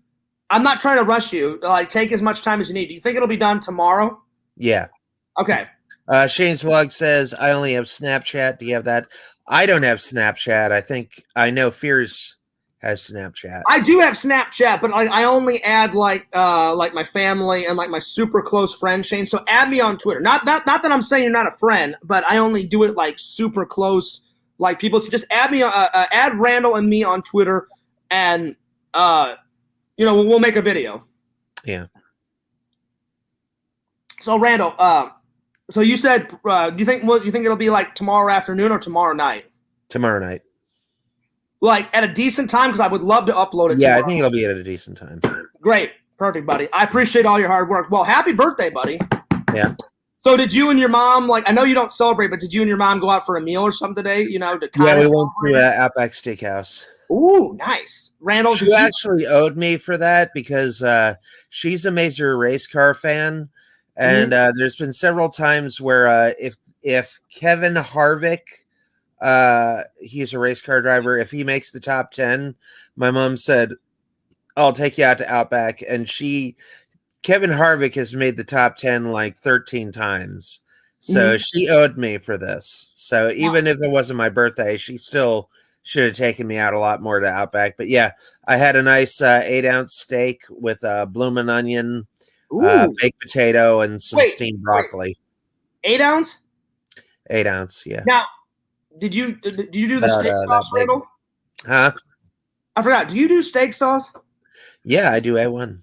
I'm not trying to rush you. Take as much time as you need. Do you think it'll be done tomorrow? Yeah. Okay. Shane's Vlog says, I only have Snapchat. Do you have that? I don't have Snapchat. I know Fears has Snapchat. I do have Snapchat, but I only add like my family and my super close friend, Shane. So add me on Twitter. Not that I'm saying you're not a friend, but I only do it super close people. So just add me, add Randall and me on Twitter, and we'll make a video. Yeah. So Randall, so you said, do you think it'll be tomorrow afternoon or tomorrow night? Tomorrow night. At a decent time, because I would love to upload it. Yeah, tomorrow. I think it'll be at a decent time. Great, perfect, buddy. I appreciate all your hard work. Well, happy birthday, buddy. Yeah. So did you and your mom, I know you don't celebrate, but did you and your mom go out for a meal or something today? To yeah, we went to Outback Steakhouse. Ooh, nice. Randall, she actually owed me for that because she's a major race car fan, and there's been several times where if Kevin Harvick, he's a race car driver, if he makes the top 10, my mom said, I'll take you out to Outback, and Kevin Harvick has made the top 10 13 times, so she owed me for this. So even if it wasn't my birthday, she still should have taken me out a lot more to Outback. But yeah, I had a nice 8-ounce steak with blooming onion, baked potato, and some steamed broccoli. 8 ounce? 8 ounce, yeah. Now, did you do the steak sauce, Randall? Huh? I forgot. Do you do steak sauce? Yeah, I do A1.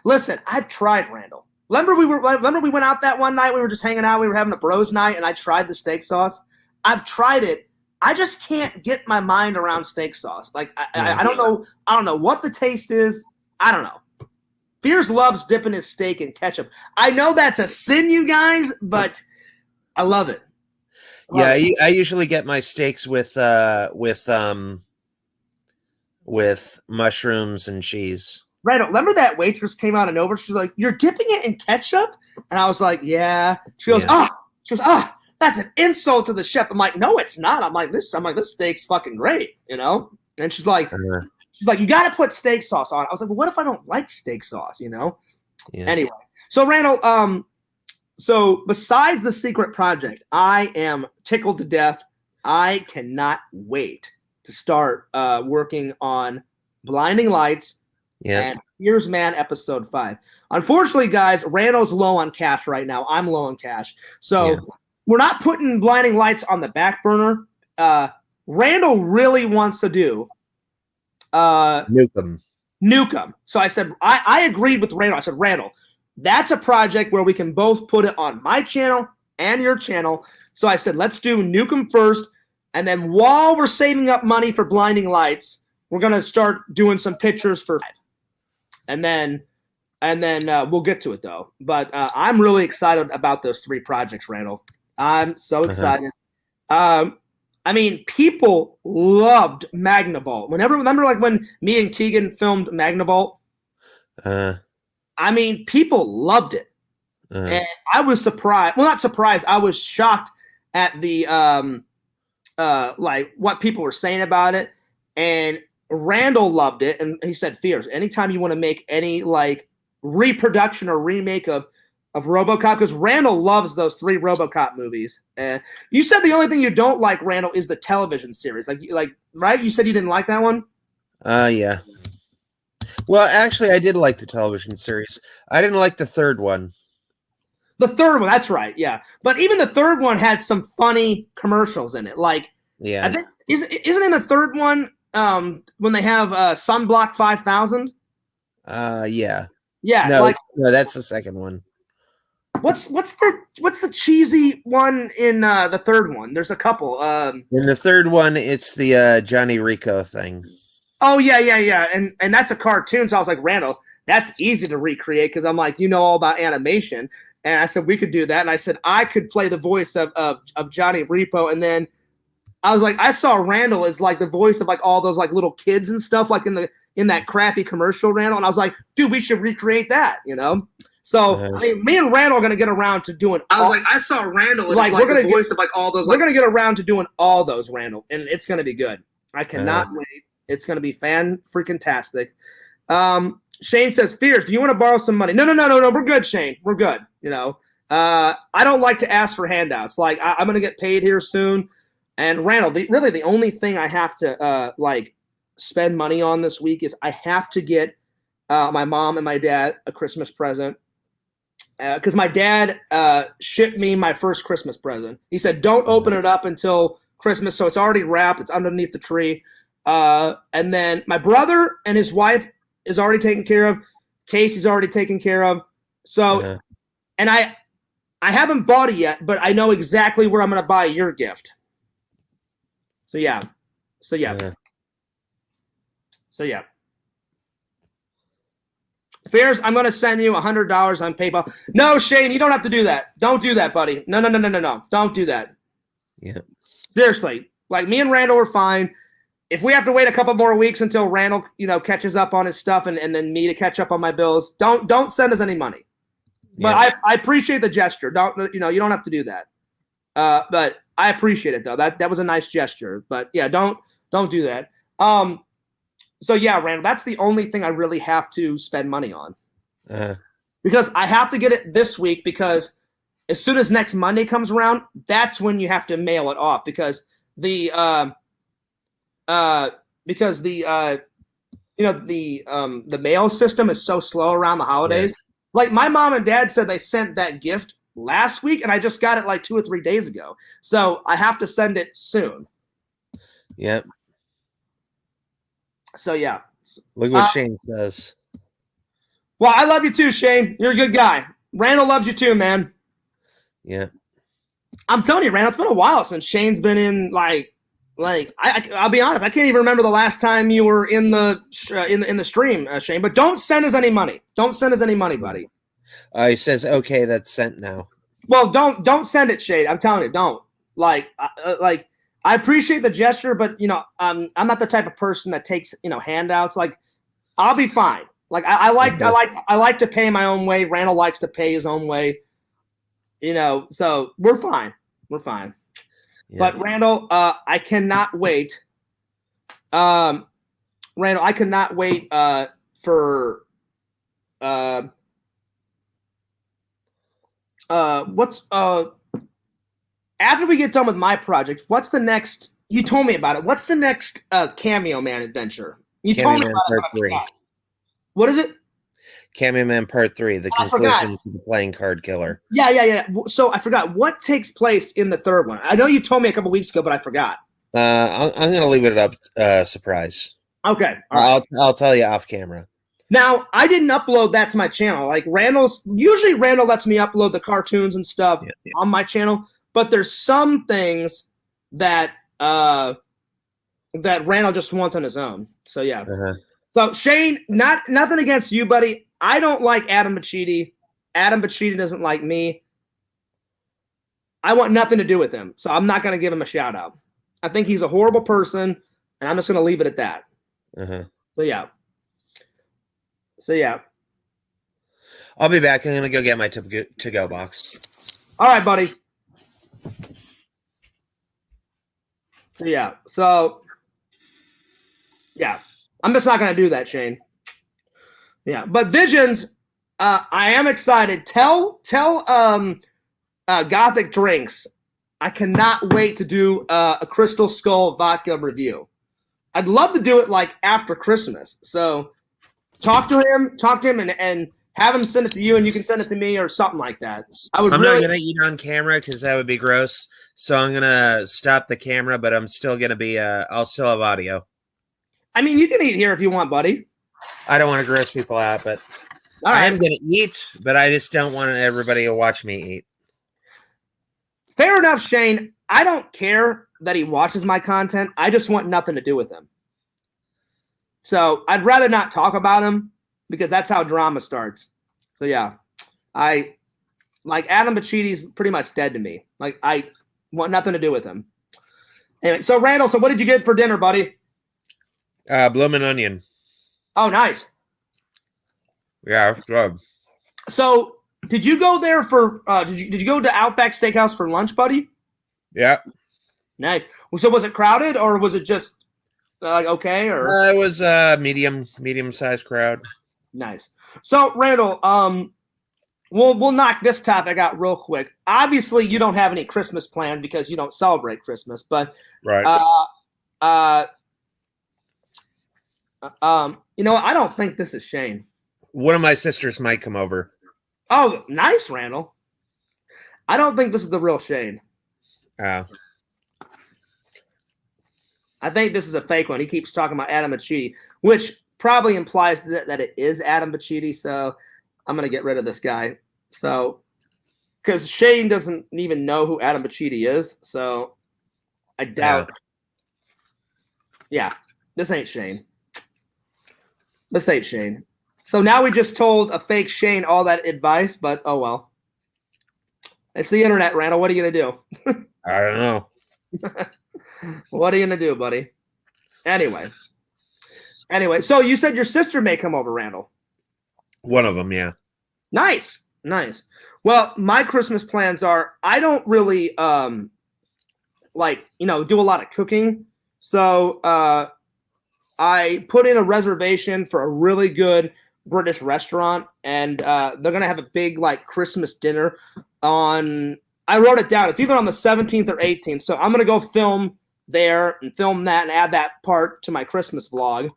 Listen, I've tried, Randall. Remember we went out that one night? We were just hanging out. We were having a bros night, and I tried the steak sauce. I've tried it. I just can't get my mind around steak sauce. I don't know. I don't know what the taste is. I don't know. Fears loves dipping his steak in ketchup. I know that's a sin, you guys, but I love it. I usually get my steaks with mushrooms and cheese. Randall, remember that waitress came out of nowhere? She's like, "You're dipping it in ketchup?" And I was like, "Yeah." She goes, that's an insult to the chef. I'm like, "No, it's not." I'm like, this steak's fucking great, you know? And she's like, "You got to put steak sauce on." I was like, "Well, what if I don't like steak sauce?" You know? Yeah. Anyway, so Randall, so besides the secret project, I am tickled to death. I cannot wait to start working on Blinding Lights and Here's Man episode 5. Unfortunately, guys, Randall's low on cash right now. I'm low on cash. So we're not putting Blinding Lights on the back burner. Randall really wants to do Nukem. So I said, I agreed with Randall. I said, Randall, that's a project where we can both put it on my channel and your channel. So I said, let's do Nukem first. And then while we're saving up money for Blinding Lights, we're going to start doing some pictures for 5. And then we'll get to it, though. But I'm really excited about those 3 projects, Randall. I'm so excited. I mean, people loved Magnavolt. Remember like when me and Keegan filmed Magnavolt? I mean, people loved it. And I was surprised. Well, not surprised. I was shocked at the like what people were saying about it. And Randall loved it. And he said, Fierce, anytime you want to make any like reproduction or remake of RoboCop, because Randall loves those 3 RoboCop movies. And you said the only thing you don't like, Randall, is the television series. Like right? You said you didn't like that one? Yeah. Well, actually, I did like the television series. I didn't like the 3rd one. The 3rd one, that's right, yeah. But even the 3rd one had some funny commercials in it. Like, I think isn't in the 3rd one when they have Sunblock 5000? Yeah. Yeah. No, that's the 2nd one. What's the cheesy one in the 3rd one? There's a couple. In the 3rd one, it's the Johnny Rico thing. Oh yeah, and that's a cartoon. So I was like, Randall, that's easy to recreate because I'm like, you know all about animation, and I said we could do that, and I said I could play the voice of Johnny Repo, and then I was like, I saw Randall as like the voice of like all those like little kids and stuff like in that crappy commercial, Randall, and I was like, dude, we should recreate that, you know. So I mean, me and Randall are gonna get around to doing. I saw Randall as like we're gonna voice of like all those. We're gonna get around to doing all those, Randall, and it's gonna be good. I cannot wait. It's going to be fan-freaking-tastic. Shane says, Fierce, do you want to borrow some money? No. We're good, Shane. We're good. You know, I don't like to ask for handouts. Like, I'm going to get paid here soon. And Randall, really the only thing I have to, like, spend money on this week is I have to get my mom and my dad a Christmas present. Because my dad shipped me my first Christmas present. He said, don't open it up until Christmas. So it's already wrapped. It's underneath the tree. And then my brother and his wife is already taken care of. Casey's already taken care of. So, and I haven't bought it yet, but I know exactly where I'm going to buy your gift. So yeah. Fairs, I'm going to send you $100 on PayPal. No, Shane, you don't have to do that. Don't do that, buddy. No. Don't do that. Yeah. Seriously, like me and Randall are fine. If we have to wait a couple more weeks until Randall, catches up on his stuff and then me to catch up on my bills, don't send us any money. But I appreciate the gesture. You don't have to do that. But I appreciate it though. That was a nice gesture. But yeah, don't do that. So yeah, Randall, that's the only thing I really have to spend money on. Because I have to get it this week because as soon as next Monday comes around, that's when you have to mail it off because the mail system is so slow around the holidays. Like my mom and dad said they sent that gift last week and I just got it like 2 or 3 days ago. So I have to send it soon. Yep. So yeah. Look what Shane says. Well, I love you too, Shane. You're a good guy. Randall loves you too, man. Yeah. I'm telling you, Randall, it's been a while since Shane's been in I'll be honest, I can't even remember the last time you were in the stream, Shane. But don't send us any money. Don't send us any money, buddy. He says, "Okay, that's sent now." Well, don't send it, Shane. I'm telling you, don't. I appreciate the gesture, but I'm not the type of person that takes handouts. Like, I'll be fine. Like I like to pay my own way. Randall likes to pay his own way. So we're fine. We're fine. Yeah. But Randall, I cannot wait. Randall, I cannot wait for what's after we get done with my project, what's the next? You told me about it. What's the next Cameo Man adventure? You told me about it. What is it? Cameo Man Part 3, the conclusion to the Playing Card Killer. Yeah. So I forgot. What takes place in the third one? I know you told me a couple weeks ago, but I forgot. I'm going to leave it up surprise. Okay. I'll tell you off camera. Now, I didn't upload that to my channel. Like usually Randall lets me upload the cartoons and stuff on my channel, but there's some things that Randall just wants on his own. So yeah. Uh-huh. So Shane, nothing against you, buddy. I don't like Adam Bachidi. Adam Bachidi doesn't like me. I want nothing to do with him, so I'm not going to give him a shout out. I think he's a horrible person, and I'm just going to leave it at that. Uh-huh. So yeah. I'll be back. I'm going to go get my to-go box. All right, buddy. Yeah. So yeah. I'm just not going to do that, Shane. Yeah. But Visions, I am excited. Tell Gothic Drinks, I cannot wait to do a Crystal Skull vodka review. I'd love to do it like after Christmas. So talk to him and have him send it to you and you can send it to me or something like that. I'm not going to eat on camera because that would be gross. So I'm going to stop the camera, but I'm still going to be, I'll still have audio. I mean, you can eat here if you want, buddy. I don't want to gross people out, but I am going to eat, but I just don't want everybody to watch me eat. Fair enough, Shane. I don't care that he watches my content. I just want nothing to do with him. So I'd rather not talk about him because that's how drama starts. So yeah, I like Adam Bachidi's pretty much dead to me. Like I want nothing to do with him. Anyway, so Randall, so what did you get for dinner, buddy? Bloomin' onion. Oh, nice. Yeah, it's good. So, did you go there for? Did you go to Outback Steakhouse for lunch, buddy? Yeah. Nice. So, was it crowded or was it just okay? Or it was medium-sized crowd. Nice. So, Randall, we'll knock this topic out real quick. Obviously, you don't have any Christmas planned because you don't celebrate Christmas, but right. You know what? I don't think this is Shane. One of my sisters might come over. Oh, nice, Randall. I don't think this is the real Shane. I think this is a fake one. He keeps talking about Adam Bachidi, which probably implies that it is Adam Bachidi. So I'm going to get rid of this guy. So, because Shane doesn't even know who Adam Bachidi is. So I doubt. Yeah, this ain't Shane. This ain't Shane. So now we just told a fake Shane all that advice, but oh well. It's the internet, Randall. What are you going to do? I don't know. What are you going to do, buddy? Anyway, so you said your sister may come over, Randall. One of them, yeah. Nice. Well, my Christmas plans are I don't really do a lot of cooking. So I put in a reservation for a really good British restaurant, and they're going to have a big Christmas dinner on I wrote it down. It's either on the 17th or 18th. So I'm going to go film there and film that and add that part to my Christmas vlog.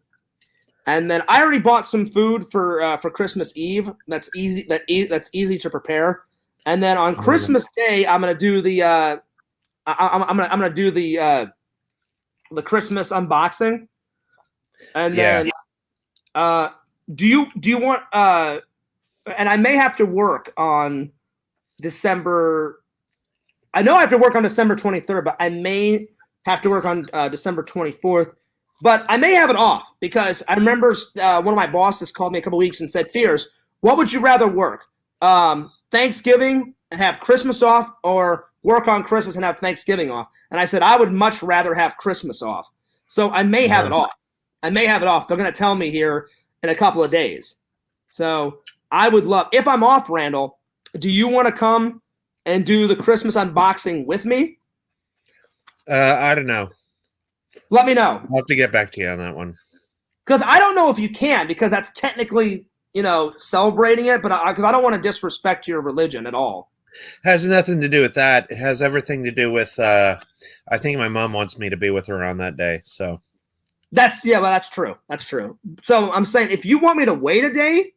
And then I already bought some food for Christmas Eve. That's easy. That's easy to prepare. And then on Christmas Day, I'm going to do the I'm going to do the Christmas unboxing. And then do you want and I may have to work on December. I know I have to work on December 23rd, but I may have to work on December 24th. But I may have it off because I remember one of my bosses called me a couple weeks and said, Fears, what would you rather work? Thanksgiving and have Christmas off or work on Christmas and have Thanksgiving off? And I said, I would much rather have Christmas off. So I may have it off. They're going to tell me here in a couple of days. So I would love, if I'm off, Randall, do you want to come and do the Christmas unboxing with me? I don't know. Let me know. I'll have to get back to you on that one. Because I don't know if you can, because that's technically, celebrating it, but because I don't want to disrespect your religion at all. Has nothing to do with that. It has everything to do with, I think my mom wants me to be with her on that day. So that's true. That's true. So I'm saying, if you want me to wait a day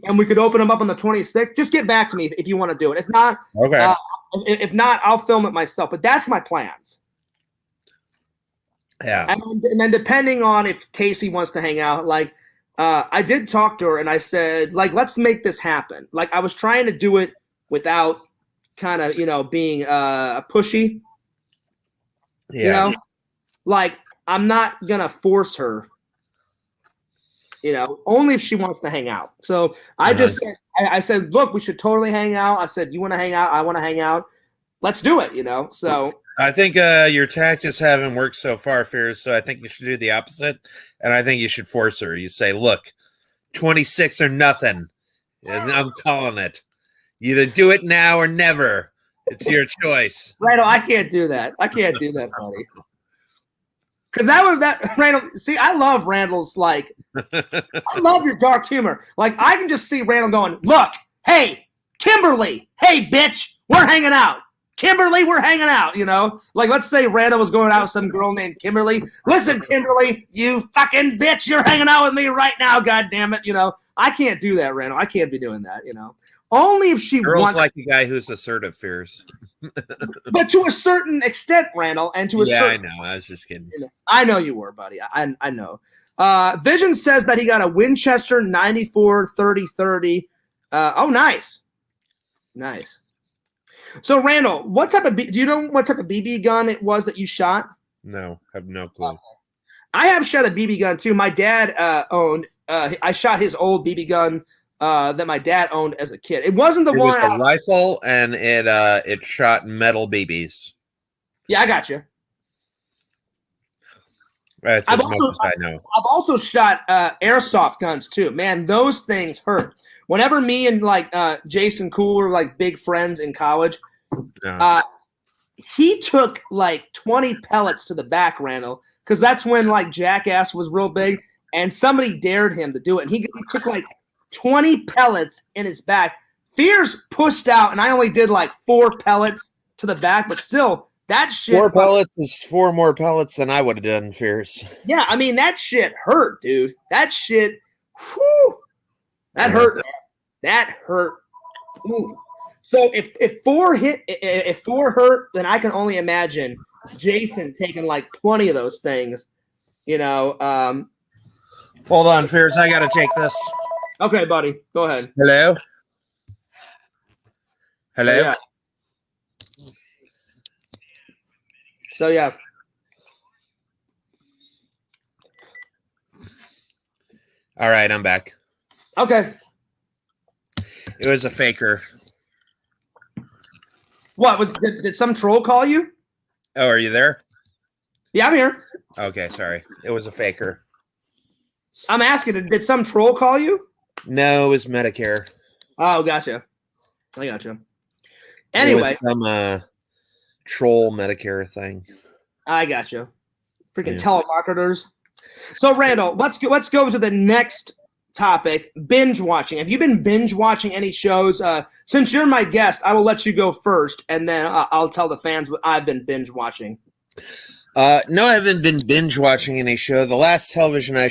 and we could open them up on the 26th, just get back to me if you want to do it. If not, okay. If not, I'll film it myself. But that's my plans. Yeah. And then depending on if Casey wants to hang out, I did talk to her and I said, let's make this happen. I was trying to do it without kind of, being pushy. Yeah. I'm not going to force her, only if she wants to hang out. So I said, look, we should totally hang out. I said, you want to hang out? I want to hang out. Let's do it, So I think your tactics haven't worked so far, Fears. So I think you should do the opposite. And I think you should force her. You say, look, 26 or nothing. And I'm calling it. You either do it now or never. It's your choice. Randall, I can't do that. I can't do that, buddy. Because Randall, see, I love Randall's, I love your dark humor. I can just see Randall going, look, hey, Kimberly, hey, bitch, we're hanging out. Kimberly, we're hanging out, let's say Randall was going out with some girl named Kimberly. Listen, Kimberly, you fucking bitch, you're hanging out with me right now, God damn it, I can't do that, Randall. I can't be doing that, Only if she Girls wants. Like a guy who's assertive, Fears. But to a certain extent, Randall, and to a certain. I know. I was just kidding. I know you were, buddy. I know. Vision says that he got a Winchester 94 30-30. Oh, nice. Nice. So, Randall, do you know what type of BB gun it was that you shot? No, I have no clue. I have shot a BB gun too. My dad owned. I shot his old BB gun that my dad owned as a kid. It wasn't the one. It was a rifle, and it shot metal BBs. Yeah, I got you. That's as much as I know. I've also shot airsoft guns too. Man, those things hurt. Whenever me and Jason Cool were big friends in college, he took 20 pellets to the back, Randall, because that's when Jackass was real big, and somebody dared him to do it, and he took 20 pellets in his back. Fears pushed out, and I only did 4 pellets to the back, but still, that shit. 4 pellets is 4 more pellets than I would have done, Fears. Yeah, I mean, that shit hurt, dude. That shit, whew, that hurt, man. That hurt. Ooh. So if 4 hurt, then I can only imagine Jason taking 20 of those things, Hold on, Fears. I got to take this. Okay, buddy. Go ahead. Hello? Hello? Yeah. So, yeah. All right, I'm back. Okay. It was a faker. What? Did some troll call you? Oh, are you there? Yeah, I'm here. Okay, sorry. It was a faker. I'm asking, did some troll call you? No, it was Medicare. Oh, gotcha. I gotcha. Anyway. It was some troll Medicare thing. I gotcha. Freaking telemarketers. So, Randall, let's go to the next topic, binge watching. Have you been binge watching any shows? Since you're my guest, I will let you go first, and then I'll tell the fans what I've been binge watching. No, I haven't been binge watching any show. The last television I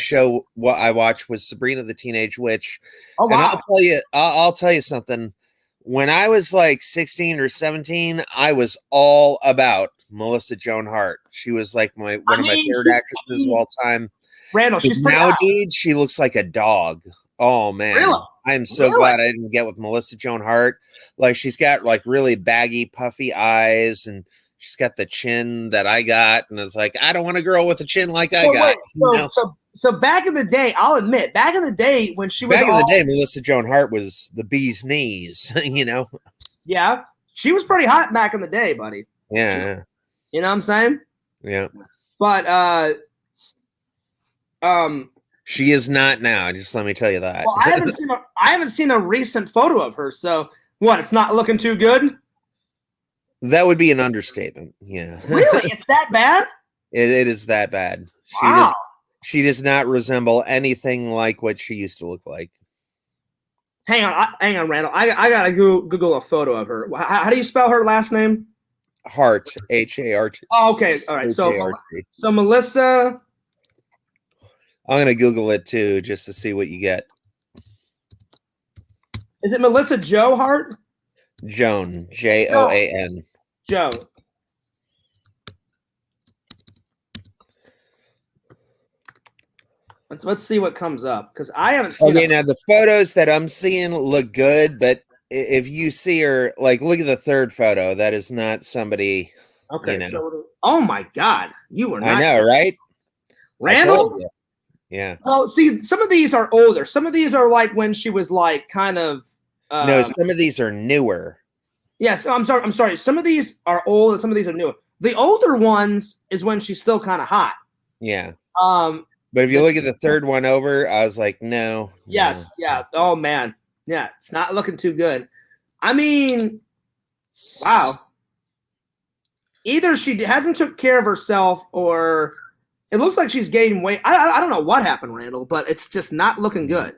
watched was Sabrina the Teenage Witch. Oh, wow. And I'll tell you something. When I was 16 or 17, I was all about Melissa Joan Hart. She was one of my favorite actresses of all time. Randall, she's pretty now, hot. dude, she looks like a dog. Oh man, really? I'm so glad I didn't get with Melissa Joan Hart. She's got really baggy, puffy eyes, and she's got the chin that I got, and it's I don't want a girl with a chin like I got. Wait, so back in the day, I'll admit, when she was Melissa Joan Hart was the bee's knees. Yeah, she was pretty hot back in the day, buddy. Yeah. You know what I'm saying? Yeah. But She is not now. Just let me tell you that. Well, I haven't seen a recent photo of her. So what? It's not looking too good. That would be an understatement. Yeah. Really? It's that bad? It is that bad. Wow. She does not resemble anything like what she used to look like. Hang on, Randall. I gotta Google a photo of her. How do you spell her last name? Hart, H-A-R-T. Oh, okay. All right. So Melissa. I'm gonna Google it too, just to see what you get. Is it Melissa Joe Hart? Joan, Joan. Joe. Let's see what comes up, because I haven't seen. Okay, now the photos that I'm seeing look good, but if you see her, like, look at the third photo. That is not somebody. Okay. So, oh my God, you were. I know, right? Randall. Yeah. Well, see, some of these are older. Some of these are like when she was like kind of. No, some of these are newer. Yes, I'm sorry. Some of these are old, and some of these are newer. The older ones is when she's still kind of hot. Yeah. But if you look at the third one over, I was like, no. Yes. No. Yeah. Oh man. Yeah. It's not looking too good. I mean, wow. Either she hasn't took care of herself, or it looks like she's gaining weight. I don't know what happened, Randall, but it's just not looking good.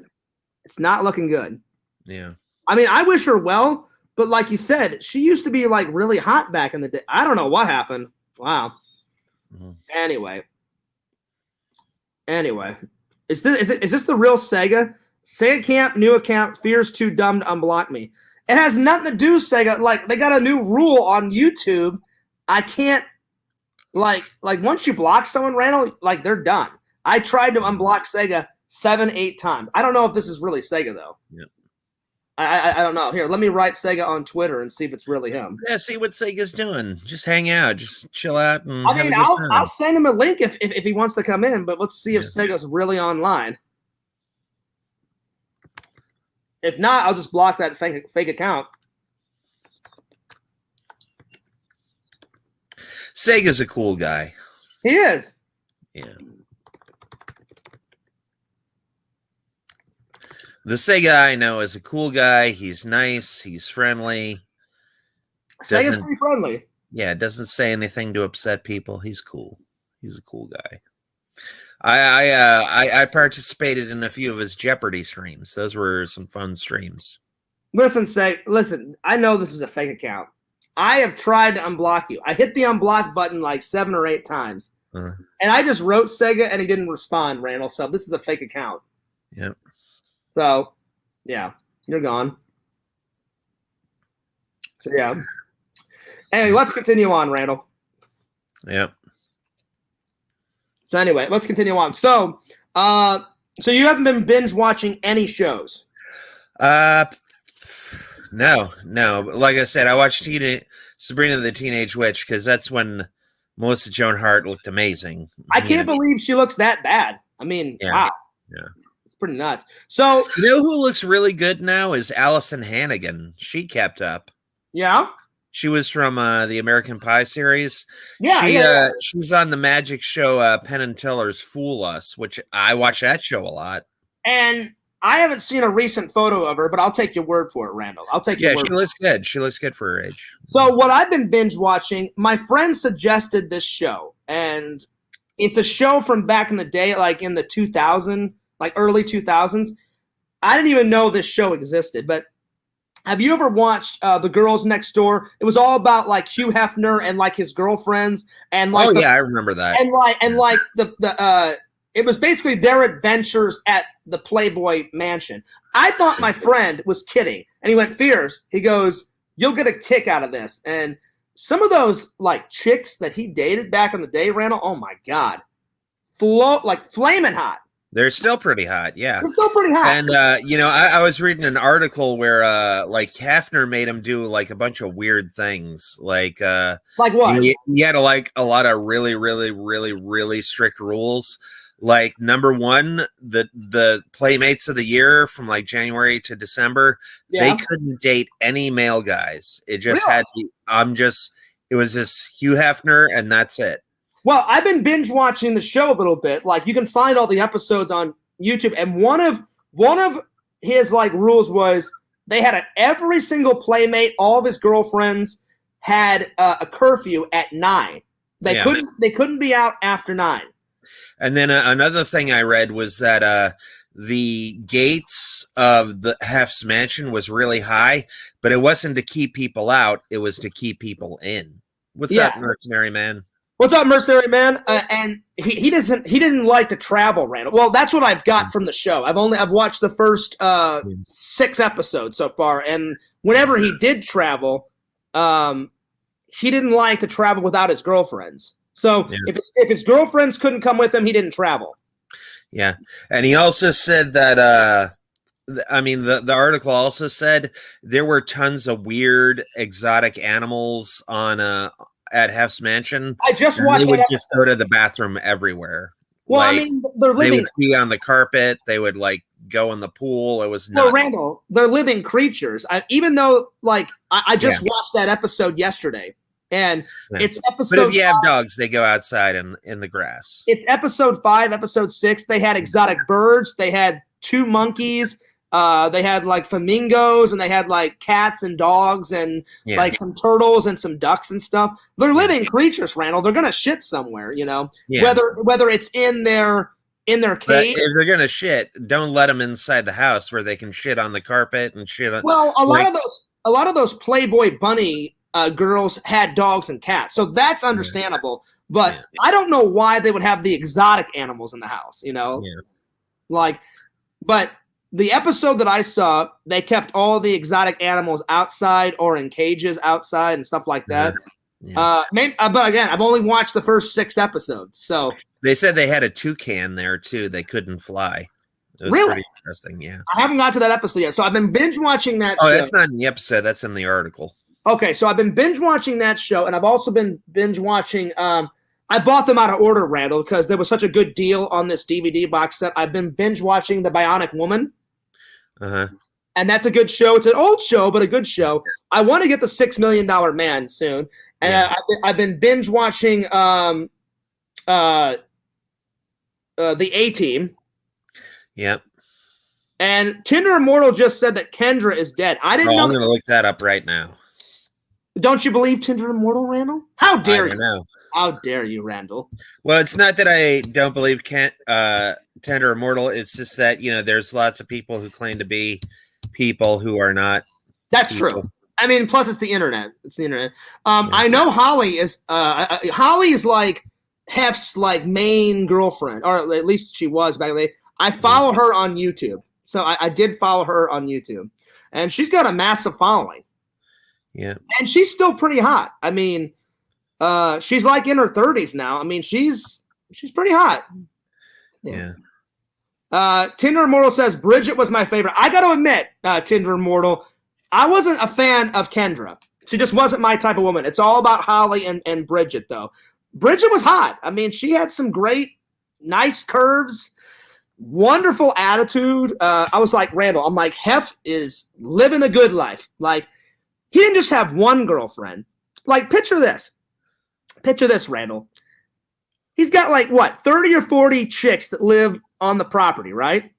It's not looking good. Yeah. I mean, I wish her well, but like you said, she used to be like really hot back in the day. I don't know what happened. Wow. Mm-hmm. Anyway, is this the real Sega? Sega Camp, new account, fears too dumb to unblock me. It has nothing to do, Sega. Like, they got a new rule on YouTube. I can't, like once you block someone, Randall, like, they're done. I tried to unblock Sega 7-8 times. I don't know if this is really Sega, though. Yeah. I don't know. Here, let me write Sega on Twitter and see if it's really him. Yeah, see what Sega's doing. Just hang out. Just chill out. And I mean, I'll send him a link if he wants to come in, but let's see if Sega's really online. If not, I'll just block that fake account. Sega's a cool guy. He is. Yeah. The Sega I know is a cool guy. He's nice. He's friendly. Sega's pretty friendly. Yeah, doesn't say anything to upset people. He's cool. He's a cool guy. I participated in a few of his Jeopardy streams. Those were some fun streams. Listen, I know this is a fake account. I have tried to unblock you. I hit the unblock button like 7 or 8 times. And I just wrote Sega and he didn't respond, Randall. So this is a fake account. Yep. So, yeah, you're gone. So, yeah. Anyway, let's continue on, Randall. Yep. So, anyway, let's continue on. So you haven't been binge watching any shows? No. Like I said, I watched Sabrina the Teenage Witch because that's when Melissa Joan Hart looked amazing. I can't believe she looks that bad. I mean, wow. Yeah. Pretty nuts. So, you know who looks really good now is Allison Hannigan. She kept up. Yeah. She was from the American Pie series. Yeah. She's on the magic show Penn and Teller's Fool Us, which I watch that show a lot. And I haven't seen a recent photo of her, but I'll take your word for it, Randall. I'll take your word. Yeah, she looks good. She looks good for her age. So what I've been binge watching, my friend suggested this show, and it's a show from back in the day, like in the 2000s. Like early 2000s. I didn't even know this show existed, but have you ever watched The Girls Next Door? It was all about like Hugh Hefner and like his girlfriends and like I remember that. And it was basically their adventures at the Playboy Mansion. I thought my friend was kidding, and he went, "Fears." He goes, "You'll get a kick out of this." And some of those like chicks that he dated back in the day, Randall, oh my God, flaming hot. They're still pretty hot, yeah. They're still pretty hot. And, I was reading an article where, like, Hefner made him do, like, a bunch of weird things. Like what? He had, like, a lot of really, really, really, really strict rules. Like, number one, the Playmates of the Year from, like, January to December, they couldn't date any male guys. It just had to it was just Hugh Hefner, and that's it. Well, I've been binge watching the show a little bit. Like, you can find all the episodes on YouTube, and one of his like rules was they had every single playmate, all of his girlfriends had a curfew at 9. They couldn't be out after 9. And then another thing I read was that the gates of the Hef's mansion was really high, but it wasn't to keep people out; it was to keep people in. What's up, mercenary man? What's up, mercenary man? And he didn't like to travel, Randall. Well, that's what I've got from the show. I've watched the first 6 episodes so far, and whenever he did travel, he didn't like to travel without his girlfriends. So if his girlfriends couldn't come with him, he didn't travel. Yeah, and he also said that. I mean, the article also said there were tons of weird exotic animals on at Hef's mansion. I just watched. They would just go to the bathroom everywhere. Well, like, I mean, they're living. They would pee on the carpet. They would like go in the pool. It was nuts. Well, Randall, they're living creatures. Even though, like, I just watched that episode yesterday, and it's episode. But if you have dogs, they go outside in the grass. It's episode 5, episode 6. They had exotic birds. They had 2 monkeys. They had like flamingos, and they had like cats and dogs, and like some turtles and some ducks and stuff. They're living creatures, Randall. They're gonna shit somewhere, you know. Yeah. Whether it's in their cage. But if they're gonna shit, don't let them inside the house where they can shit on the carpet and shit on. Well, a lot of those Playboy bunny girls had dogs and cats, so that's understandable. But I don't know why they would have the exotic animals in the house, you know. Yeah. But the episode that I saw, they kept all the exotic animals outside or in cages outside and stuff like that. But again, I've only watched the first 6 episodes. So they said they had a toucan there too. They couldn't fly. It was pretty interesting. Yeah, I haven't got to that episode yet, so I've been binge watching that. Oh, that's not in the episode. That's in the article. Okay, so I've been binge watching that show, and I've also been binge watching. I bought them out of order, Randall, because there was such a good deal on this DVD box set. I've been binge watching The Bionic Woman. And that's a good show. It's an old show, but a good show. I want to get the $6 Million Man soon, and I've been binge watching the A-Team. Yep. And Tinder Immortal just said that Kendra is dead. I didn't know. I'm going to look that up right now. Don't you believe Tinder Immortal, Randall? How dare you? Know. How dare you, Randall? Well, it's not that I don't believe Tender Immortal. It's just that, you know, there's lots of people who claim to be people who are not. That's people. True. I mean, plus it's the internet. It's the internet. I know Holly is like Hef's like main girlfriend, or at least she was back then. I follow her on YouTube. So I did follow her on YouTube. And she's got a massive following. Yeah. And she's still pretty hot. I mean, she's like in her 30s now. I mean, she's pretty hot. Yeah. Tinder Immortal says Bridget was my favorite. I got to admit, Tinder Immortal, I wasn't a fan of Kendra. She just wasn't my type of woman. It's all about Holly and Bridget, though. Bridget was hot. I mean, she had some great, nice curves, wonderful attitude. I was like, Randall, I'm like, Hef is living a good life. Like, he didn't just have one girlfriend. Like, picture this. Picture this, Randall. He's got like, what, 30 or 40 chicks that live on the property, right?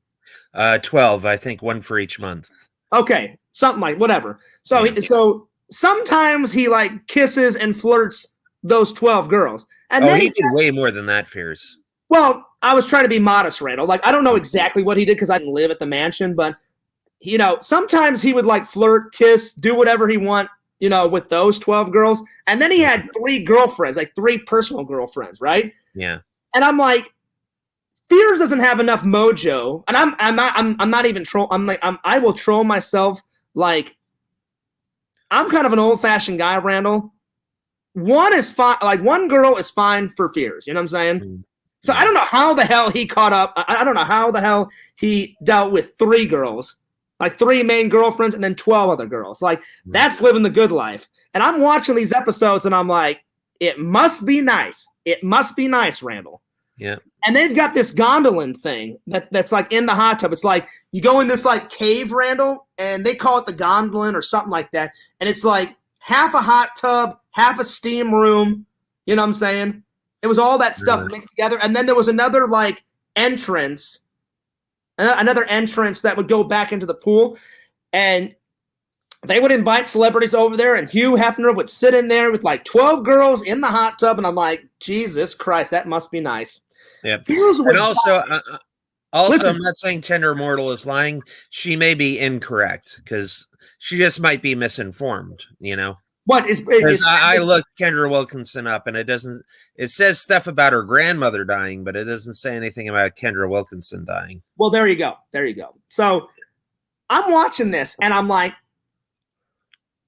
12, I think, one for each month. Okay, something like, whatever. So, so sometimes he like kisses and flirts those 12 girls. And then he did way more than that, Fears. Well, I was trying to be modest, Randall. Like, I don't know exactly what he did because I didn't live at the mansion, but, you know, sometimes he would like flirt, kiss, do whatever he want, you know, with those 12 girls. And then he had 3 girlfriends, like 3 personal girlfriends, right? Yeah. And I'm like, Fears doesn't have enough mojo. And I'm not even troll. I will troll myself. Like, I'm kind of an old fashioned guy, Randall. One is fine. Like, one girl is fine for Fears. You know what I'm saying? Mm-hmm. So I don't know how the hell he caught up. I don't know how the hell he dealt with 3 girls, like 3 main girlfriends and then 12 other girls. Like, that's living the good life. And I'm watching these episodes and I'm like, it must be nice. It must be nice, Randall. Yeah. And they've got this gondolin thing that's like in the hot tub. It's like you go in this like cave, Randall, and they call it the gondolin or something like that. And it's like half a hot tub, half a steam room. You know what I'm saying? It was all that stuff mixed together. And then there was another like entrance another entrance that would go back into the pool, and they would invite celebrities over there, and Hugh Hefner would sit in there with like 12 girls in the hot tub, and I'm like, Jesus Christ, that must be nice. Yeah. And also, I'm not saying Tender Mortal is lying. She may be incorrect because she just might be misinformed, you know? What is I looked Kendra Wilkinson up, and it says stuff about her grandmother dying, but it doesn't say anything about Kendra Wilkinson dying. Well, there you go. So I'm watching this, and I'm like,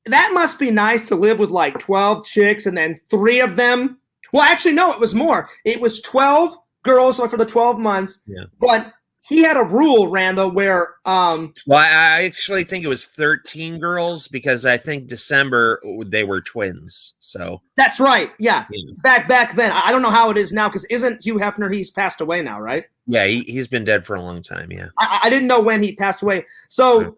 that must be nice to live with like 12 chicks, and then 3 of them. Well, actually, no, it was more. It was 12 girls for the 12 months. Yeah. But he had a rule, Randall, where well, I actually think it was 13 girls because I think December they were twins. So that's right. Yeah. Back then. I don't know how it is now, because isn't Hugh Hefner, he's passed away now, right? Yeah, he's been dead for a long time. Yeah. I didn't know when he passed away. So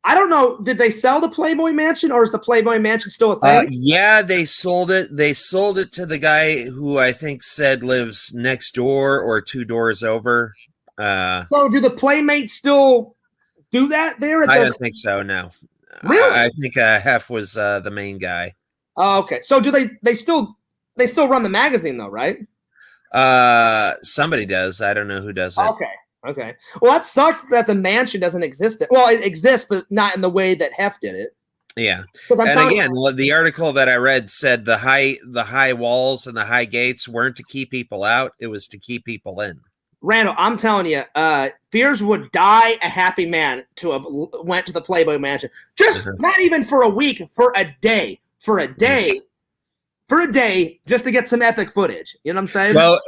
I don't know. Did they sell the Playboy Mansion, or is the Playboy Mansion still a thing? Yeah, they sold it. They sold it to the guy who I think said lives next door or 2 doors over. So do the Playmates still do that there? I don't think so. No. Really? I think Hef was the main guy. Oh, okay. So do they still run the magazine though, right? Somebody does. I don't know who does it. Okay. Well, that sucks that the mansion doesn't exist. Well, it exists, but not in the way that Hef did it. Yeah. And again, the article that I read said the high walls and the high gates weren't to keep people out. It was to keep people in. Randall, I'm telling you, Fears would die a happy man to have went to the Playboy Mansion. Just not even for a week, for a day. Just to get some epic footage. You know what I'm saying? Well,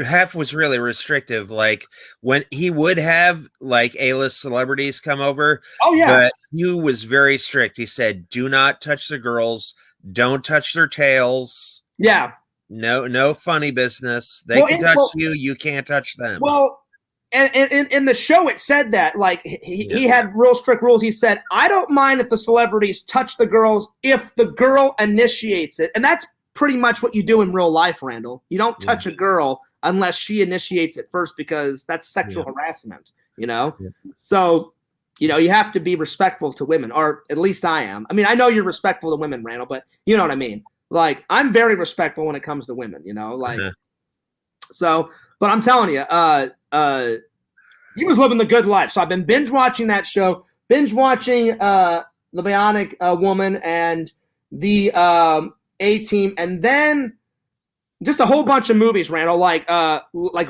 Hef was really restrictive. Like when he would have like A-list celebrities come over. Oh yeah. But Hugh was very strict. He said, "Do not touch the girls. Don't touch their tails. Yeah. No funny business. They can touch you. You can't touch them." Well, and in the show, it said that like he had real strict rules. He said, "I don't mind if the celebrities touch the girls if the girl initiates it," and that's pretty much what you do in real life, Randall. You don't touch a girl unless she initiates it first, because that's sexual harassment. You know, so you have to be respectful to women, or at least I am. I mean, I know you're respectful to women, Randall, but you know what I mean. Like, I'm very respectful when it comes to women, So, but I'm telling you, he was living the good life. So I've been binge watching that show, binge watching The Bionic Woman and the A-Team, and then just a whole bunch of movies, Randall. Like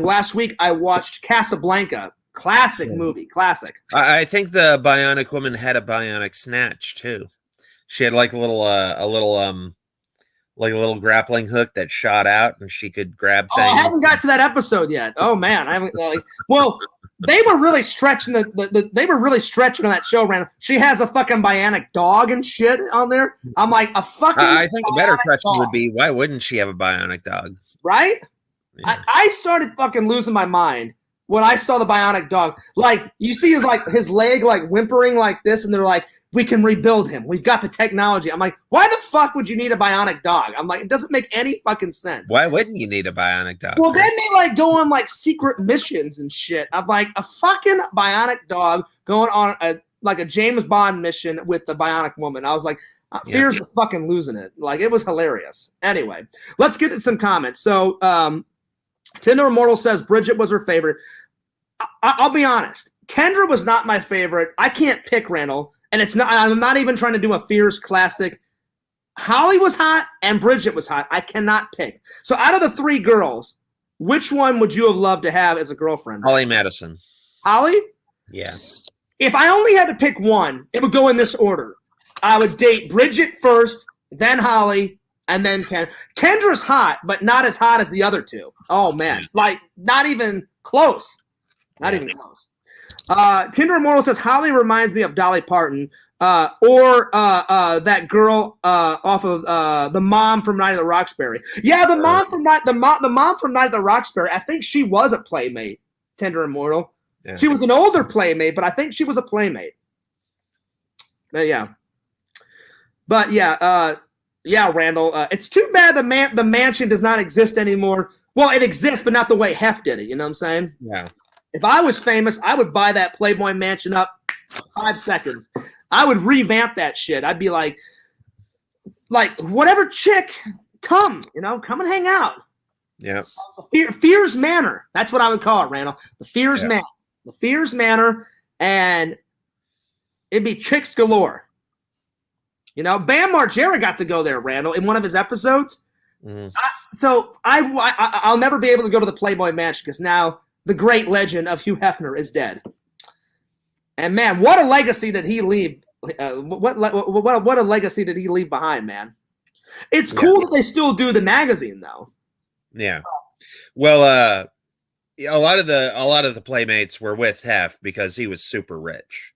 last week, I watched Casablanca. Classic movie, classic. I think the Bionic Woman had a bionic snatch too. She had like a little grappling hook that shot out, and she could grab things. I haven't got to that episode yet. Oh man, I haven't. Well, they were really stretching they were really stretching on that show, Randall. She has a fucking bionic dog and shit on there. I'm like, a fucking. I think the better question would be, why wouldn't she have a bionic dog? Right? Yeah. I started fucking losing my mind when I saw the bionic dog. Like, you see his leg like whimpering like this, and they're like, "We can rebuild him. We've got the technology." I'm like, why the fuck would you need a bionic dog? I'm like, it doesn't make any fucking sense. Why wouldn't you need a bionic dog? Well, then they like go on like secret missions and shit. I'm like, a fucking bionic dog going on a James Bond mission with the Bionic Woman. I was like, Fears is fucking losing it. Like, it was hilarious. Anyway, let's get to some comments. So, Tinder Immortal says Bridget was her favorite. I'll be honest. Kendra was not my favorite. I can't pick, Randall. And I'm not even trying to do a Fears classic. Holly was hot and Bridget was hot. I cannot pick. So out of the 3 girls, which one would you have loved to have as a girlfriend? Holly Madison. Holly? Yeah. If I only had to pick one, it would go in this order. I would date Bridget first, then Holly, and then Kendra. Kendra's hot, but not as hot as the other 2. Oh, man. Like, not even close. Not even close. Tinder Immortal says Holly reminds me of Dolly Parton, or that girl off of the mom from Night of the Roxbury. Yeah, the mom from Night of the Roxbury. I think she was a playmate. Tinder Immortal. Yeah. She was an older playmate, but I think she was a playmate. Yeah. But yeah, Randall. It's too bad the mansion does not exist anymore. Well, it exists, but not the way Hef did it. You know what I'm saying? Yeah. If I was famous, I would buy that Playboy Mansion up 5 seconds. I would revamp that shit. I'd be like whatever chick, come and hang out. Yeah. Fears Manor. That's what I would call it, Randall. The Fears Manor. The Fears Manor, and it'd be chicks galore. Bam Margera got to go there, Randall, in one of his episodes. Mm-hmm. I'll never be able to go to the Playboy Mansion because now the great legend of Hugh Hefner is dead. And man, what a legacy did he leave? What a legacy did he leave behind, man? It's cool that they still do the magazine though. Yeah. Well, a lot of the Playmates were with Hef because he was super rich.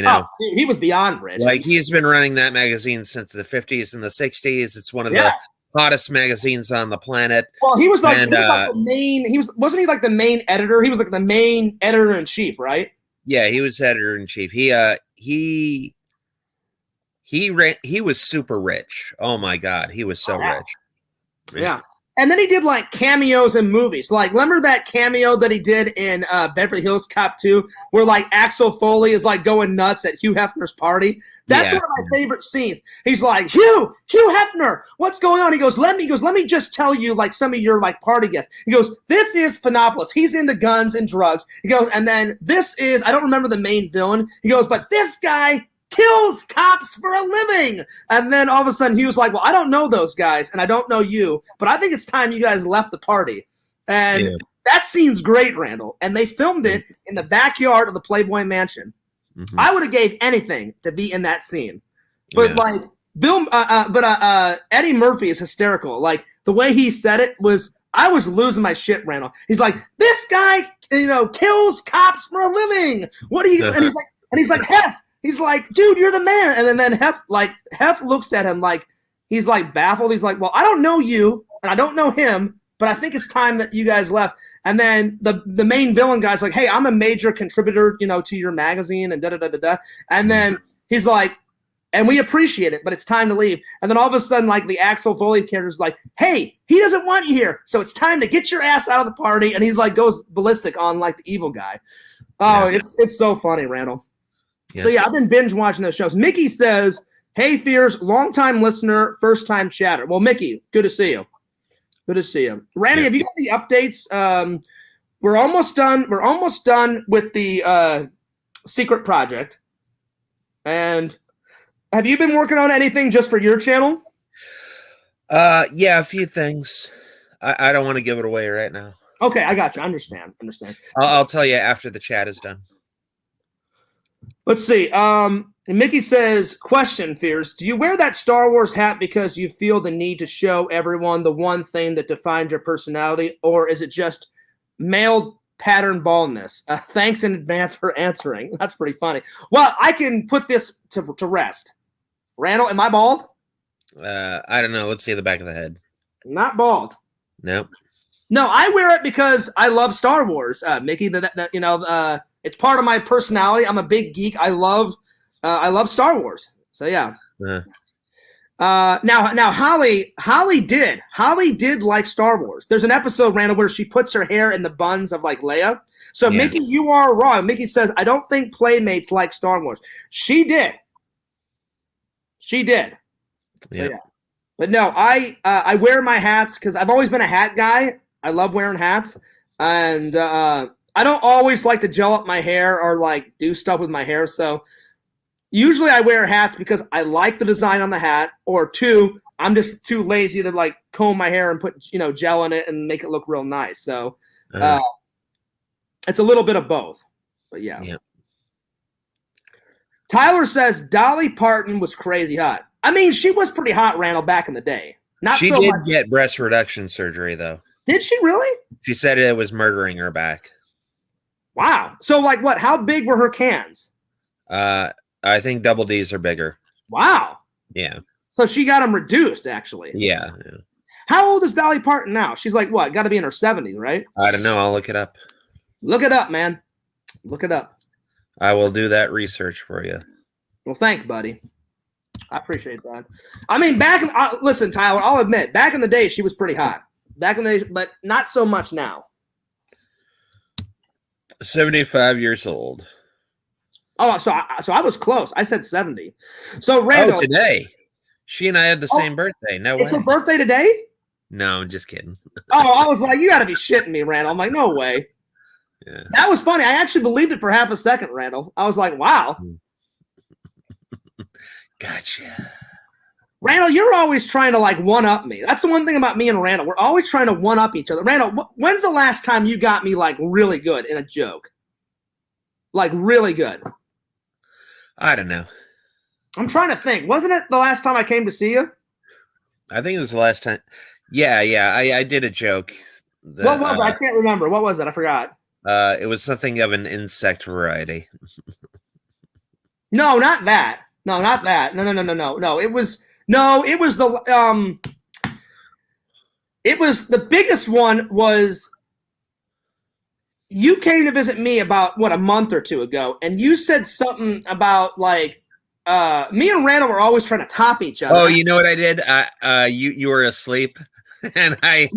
Oh, he was beyond rich. Like he's been running that magazine since the 50s and the 60s. It's one of the hottest magazines on the planet. Well, he was like the main. Wasn't he like the main editor? He was like the main editor in chief, right? Yeah, he was editor in chief. He was super rich. Oh my God, he was so rich. Yeah. And then he did like cameos in movies. Like, remember that cameo that he did in Beverly Hills Cop 2, where like Axel Foley is like going nuts at Hugh Hefner's party? That's one of my favorite scenes. He's like, Hugh Hefner, what's going on? He goes, let me just tell you like some of your like party guests. He goes, this is Phenopoulos. He's into guns and drugs. He goes, and then this is, I don't remember the main villain. He goes, but this guy kills cops for a living. And then all of a sudden he was like, well, I don't know those guys and I don't know you, but I think it's time you guys left the party. And that scene's great, Randall. And they filmed it in the backyard of the Playboy Mansion. Mm-hmm. I would have gave anything to be in that scene. But like Eddie Murphy is hysterical. Like the way he said it was, I was losing my shit, Randall. He's like, this guy, kills cops for a living. What are you? And he's like, Hef. He's like, dude, you're the man. And then Hef looks at him like he's like baffled. He's like, well, I don't know you and I don't know him, but I think it's time that you guys left. And then the main villain guy's like, hey, I'm a major contributor, to your magazine and da-da-da-da-da. And then he's like, and we appreciate it, but it's time to leave. And then all of a sudden, like the Axel Foley character's like, hey, he doesn't want you here. So it's time to get your ass out of the party. And he's like, goes ballistic on like the evil guy. Oh, it's so funny, Randall. Yeah. So, I've been binge watching those shows. Mickey says, hey, Fears, long-time listener, first-time chatter. Well, Mickey, good to see you. Good to see you. Randy, have you got any updates? We're almost done. We're almost done with the secret project. And have you been working on anything just for your channel? Yeah, a few things. I don't want to give it away right now. Okay, I got you. I understand. I'll tell you after the chat is done. Let's see. Mickey says, question, Fears. Do you wear that Star Wars hat because you feel the need to show everyone the one thing that defines your personality, or is it just male pattern baldness? Thanks in advance for answering. That's pretty funny. Well, I can put this to rest. Randall, am I bald? I don't know. Let's see the back of the head. Not bald. Nope. No, I wear it because I love Star Wars, Mickey. It's part of my personality. I'm a big geek. I love Star Wars. So yeah. Now Holly did like Star Wars. There's an episode, Randall, where she puts her hair in the buns of like Leia. So Mickey, you are wrong. Mickey says, I don't think Playmates like Star Wars. She did. Yeah. So, yeah. But no, I wear my hats because I've always been a hat guy. I love wearing hats, and I don't always like to gel up my hair or like do stuff with my hair. So usually I wear hats because I like the design on the hat, or two, I'm just too lazy to like comb my hair and put, gel in it and make it look real nice. So it's a little bit of both, but yeah. Tyler says Dolly Parton was crazy hot. I mean, she was pretty hot, Randall, back in the day. She did get breast reduction surgery, though. Did she really? She said it was murdering her back. Wow. So, like, what? How big were her cans? I think double D's are bigger. Wow. Yeah. So she got them reduced, actually. Yeah. How old is Dolly Parton now? She's like, what? Got to be in her 70s, right? I don't know. I'll look it up. Look it up, man. Look it up. I will do that research for you. Well, thanks, buddy. I appreciate that. I mean, listen, Tyler, I'll admit, back in the day, she was pretty hot. Back in the day, but not so much now. 75 years old. Oh, so I was close. I said 70. So Oh, Randall, today. She and I had the same birthday. No way. it's her birthday today? No, I'm just kidding. Oh, I was like, you got to be shitting me, Randall. I'm like, no way. Yeah. That was funny. I actually believed it for half a second, Randall. I was like, wow. Gotcha. Randall, you're always trying to like one-up me. That's the one thing about me and Randall. We're always trying to one-up each other. Randall, when's the last time you got me like really good in a joke? Like really good. I don't know. I'm trying to think. Wasn't it the last time I came to see you? I think it was the last time. Yeah. I did a joke. What was it? I can't remember. What was it? I forgot. It was something of an insect variety. No, not that. No, not that. No. It was the biggest one was you came to visit me about a month or two ago, and you said something about like me and Randall were always trying to top each other. Oh, you know what I did? You were asleep, and I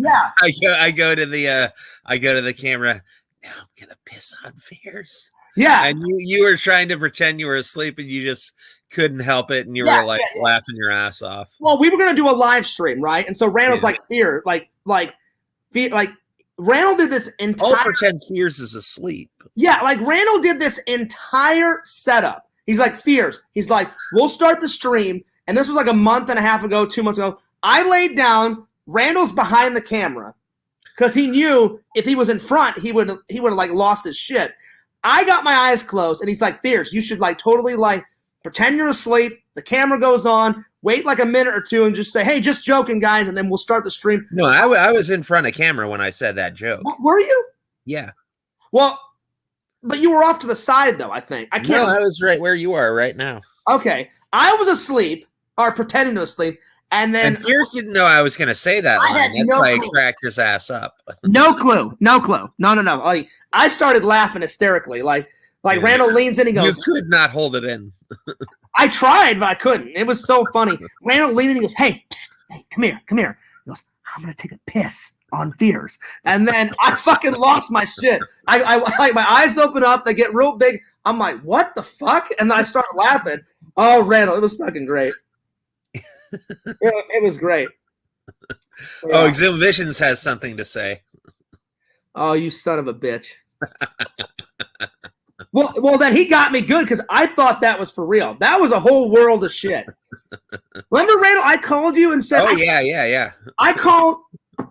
go to the camera. Now I'm gonna piss on Fierce. Yeah, and you were trying to pretend you were asleep, and you just couldn't help it, and you were laughing your ass off. Well, we were gonna do a live stream, right? And so Randall's like, Fear, like Randall did this entire. I'll pretend Fierce is asleep. Yeah, like Randall did this entire setup. He's like, Fierce. He's like, we'll start the stream, and this was like a month and a half ago, 2 months ago. I laid down. Randall's behind the camera because he knew if he was in front, he would have like lost his shit. I got my eyes closed, and he's like, Fierce, you should like totally like pretend you're asleep. The camera goes on. Wait like a minute or two and just say, hey, just joking, guys, and then we'll start the stream. No, I was in front of camera when I said that joke. Were you? Yeah. Well, but you were off to the side, though, I think. I can't. No, I was right where you are right now. Okay. I was asleep, or pretending to sleep, and then... And Fierce didn't know I was going to say that line. That's why he cracked his ass up. No clue. No. Like, I started laughing hysterically. Like Randall leans in and goes... You could not hold it in. I tried, but I couldn't. It was so funny. Randall leaned in and he goes, hey, come here. He goes, I'm going to take a piss on Fierce. And then I fucking lost my shit. I like my eyes open up. They get real big. I'm like, what the fuck? And then I start laughing. Oh, Randall, it was fucking great. It was great. Yeah. Oh, Exil Visions has something to say. Oh, you son of a bitch. Well, then he got me good because I thought that was for real. That was a whole world of shit. Remember, Randall, I called you and said, oh, yeah. I called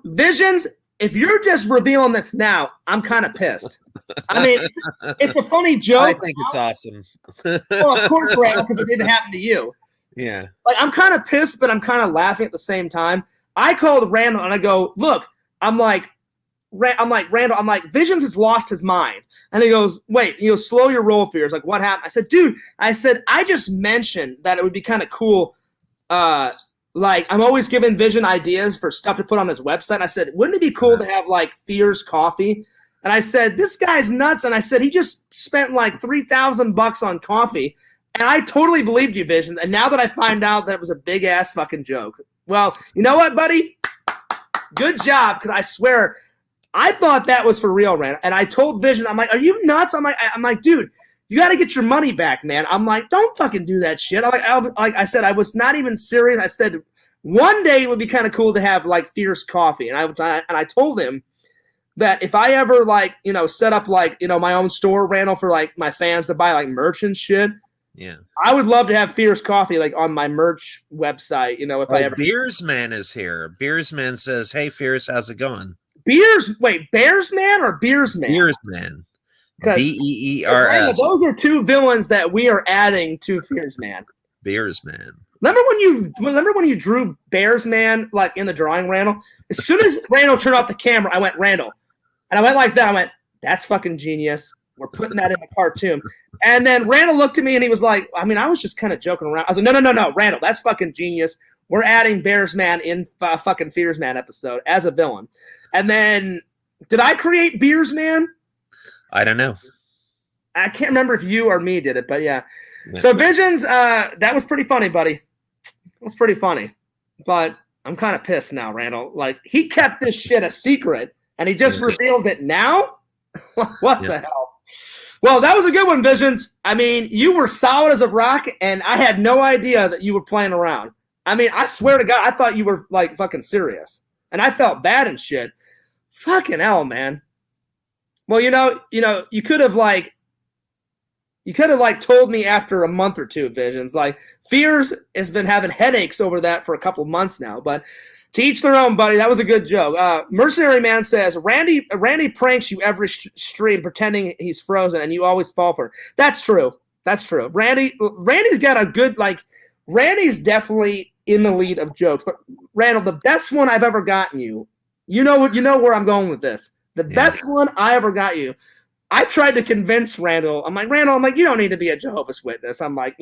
Visions. If you're just revealing this now, I'm kind of pissed. I mean, it's a funny joke. I think it's awesome. Well, of course, Randall, because it didn't happen to you. Yeah. Like, I'm kind of pissed, but I'm kind of laughing at the same time. I called Randall and I go, look, I'm like, Randall, Visions has lost his mind. And he goes, wait, slow your roll, Fears. Like, what happened? I said, dude, I just mentioned that it would be kind of cool. Like, I'm always giving Vision ideas for stuff to put on his website. I said, wouldn't it be cool to have, like, Fears coffee? And I said, this guy's nuts. And I said, he just spent, like, $3,000 on coffee. And I totally believed you, Vision. And now that I find out that it was a big-ass fucking joke. Well, you know what, buddy? Good job, because I swear – I thought that was for real, Rand. And I told Vision, I'm like, are you nuts? I'm like, dude, you got to get your money back, man. I'm like, don't fucking do that shit. Like I said, I was not even serious. I said, one day it would be kind of cool to have like Fierce coffee. And I told him that if I ever like, set up like, my own store, Randall, for like my fans to buy like merch and shit. Yeah. I would love to have Fierce coffee like on my merch website, if I ever. Beersman is here. Beersman says, hey, Fierce, how's it going? Beersman or Beersman? Beersman. Beers. Those are two villains that we are adding to Fearsman. Beersman. Remember when you drew Bearsman like in the drawing, Randall? As soon as Randall turned off the camera, I went, Randall. And I went like that. I went, that's fucking genius. We're putting that in the cartoon. And then Randall looked at me and he was like, I mean, I was just kind of joking around. I was like, no, Randall, that's fucking genius. We're adding Bearsman in fucking Fearsman episode as a villain. And then, did I create Beersman? I don't know. I can't remember if you or me did it, but yeah. So Visions, that was pretty funny, buddy. It was pretty funny. But I'm kind of pissed now, Randall. Like, he kept this shit a secret, and he just revealed it now? What the hell? Well, that was a good one, Visions. I mean, you were solid as a rock, and I had no idea that you were playing around. I mean, I swear to God, I thought you were like fucking serious, and I felt bad and shit. Fucking hell, man. Well, you could have like told me after a month or two, Visions. Like, Fears has been having headaches over that for a couple months now, but to each their own, buddy. That was a good joke. Mercenary Man says, Randy pranks you every stream pretending he's frozen, and you always fall for it. That's true. That's true. Randy's got a good, like, Randy's definitely in the lead of jokes. But Randall, the best one I've ever gotten you, you know where I'm going with this. The best one I ever got you. I tried to convince Randall. I'm like, you don't need to be a Jehovah's Witness. I'm like,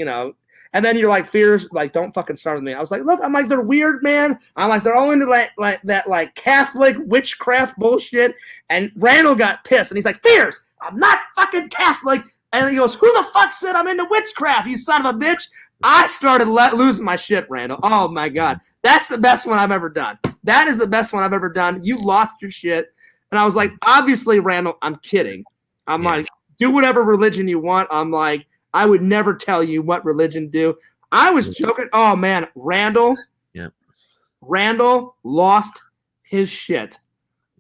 and then you're like, Fears, like, don't fucking start with me. I was like, look, I'm like, they're weird, man. I'm like, they're all into that Catholic witchcraft bullshit. And Randall got pissed, and he's like, Fears, I'm not fucking Catholic. And he goes, who the fuck said I'm into witchcraft, you son of a bitch? I started losing my shit, Randall. Oh, my God. That's the best one I've ever done. That is the best one I've ever done. You lost your shit. And I was like, obviously, Randall, I'm kidding. I'm like, do whatever religion you want. I'm like, I would never tell you what religion do. I was joking. Oh, man. Randall lost his shit.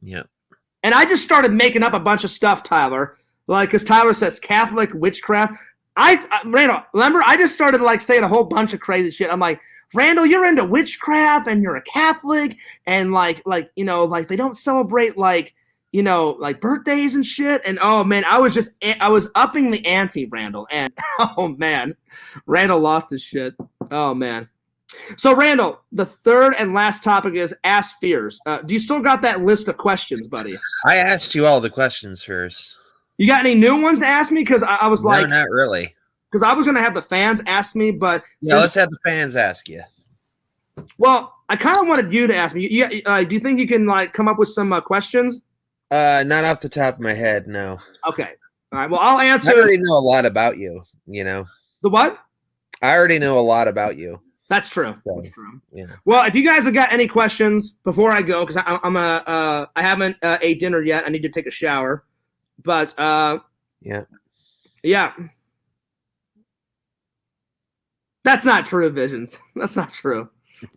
Yeah. And I just started making up a bunch of stuff, Tyler. Like, because Tyler says Catholic witchcraft. Randall, remember, I just started, like, saying a whole bunch of crazy shit. I'm like, Randall, you're into witchcraft, and you're a Catholic, and, like they don't celebrate, like birthdays and shit. And oh man, I was upping the ante, Randall. And oh man, Randall lost his shit. Oh man. So Randall, the third and last topic is Ask Fears. Do you still got that list of questions, buddy? I asked you all the questions, Fears. You got any new ones to ask me? Because I was like, no, not really. Because I was gonna have the fans ask me, but let's have the fans ask you. Well, I kind of wanted you to ask me. Do you think you can like come up with some questions? Not off the top of my head, no. Okay. All right. Well, I'll answer. I already know a lot about you, The what? I already know a lot about you. That's true. So, that's true. Yeah. Well, if you guys have got any questions before I go, because I haven't ate dinner yet. I need to take a shower. But yeah. That's not true, Visions. That's not true.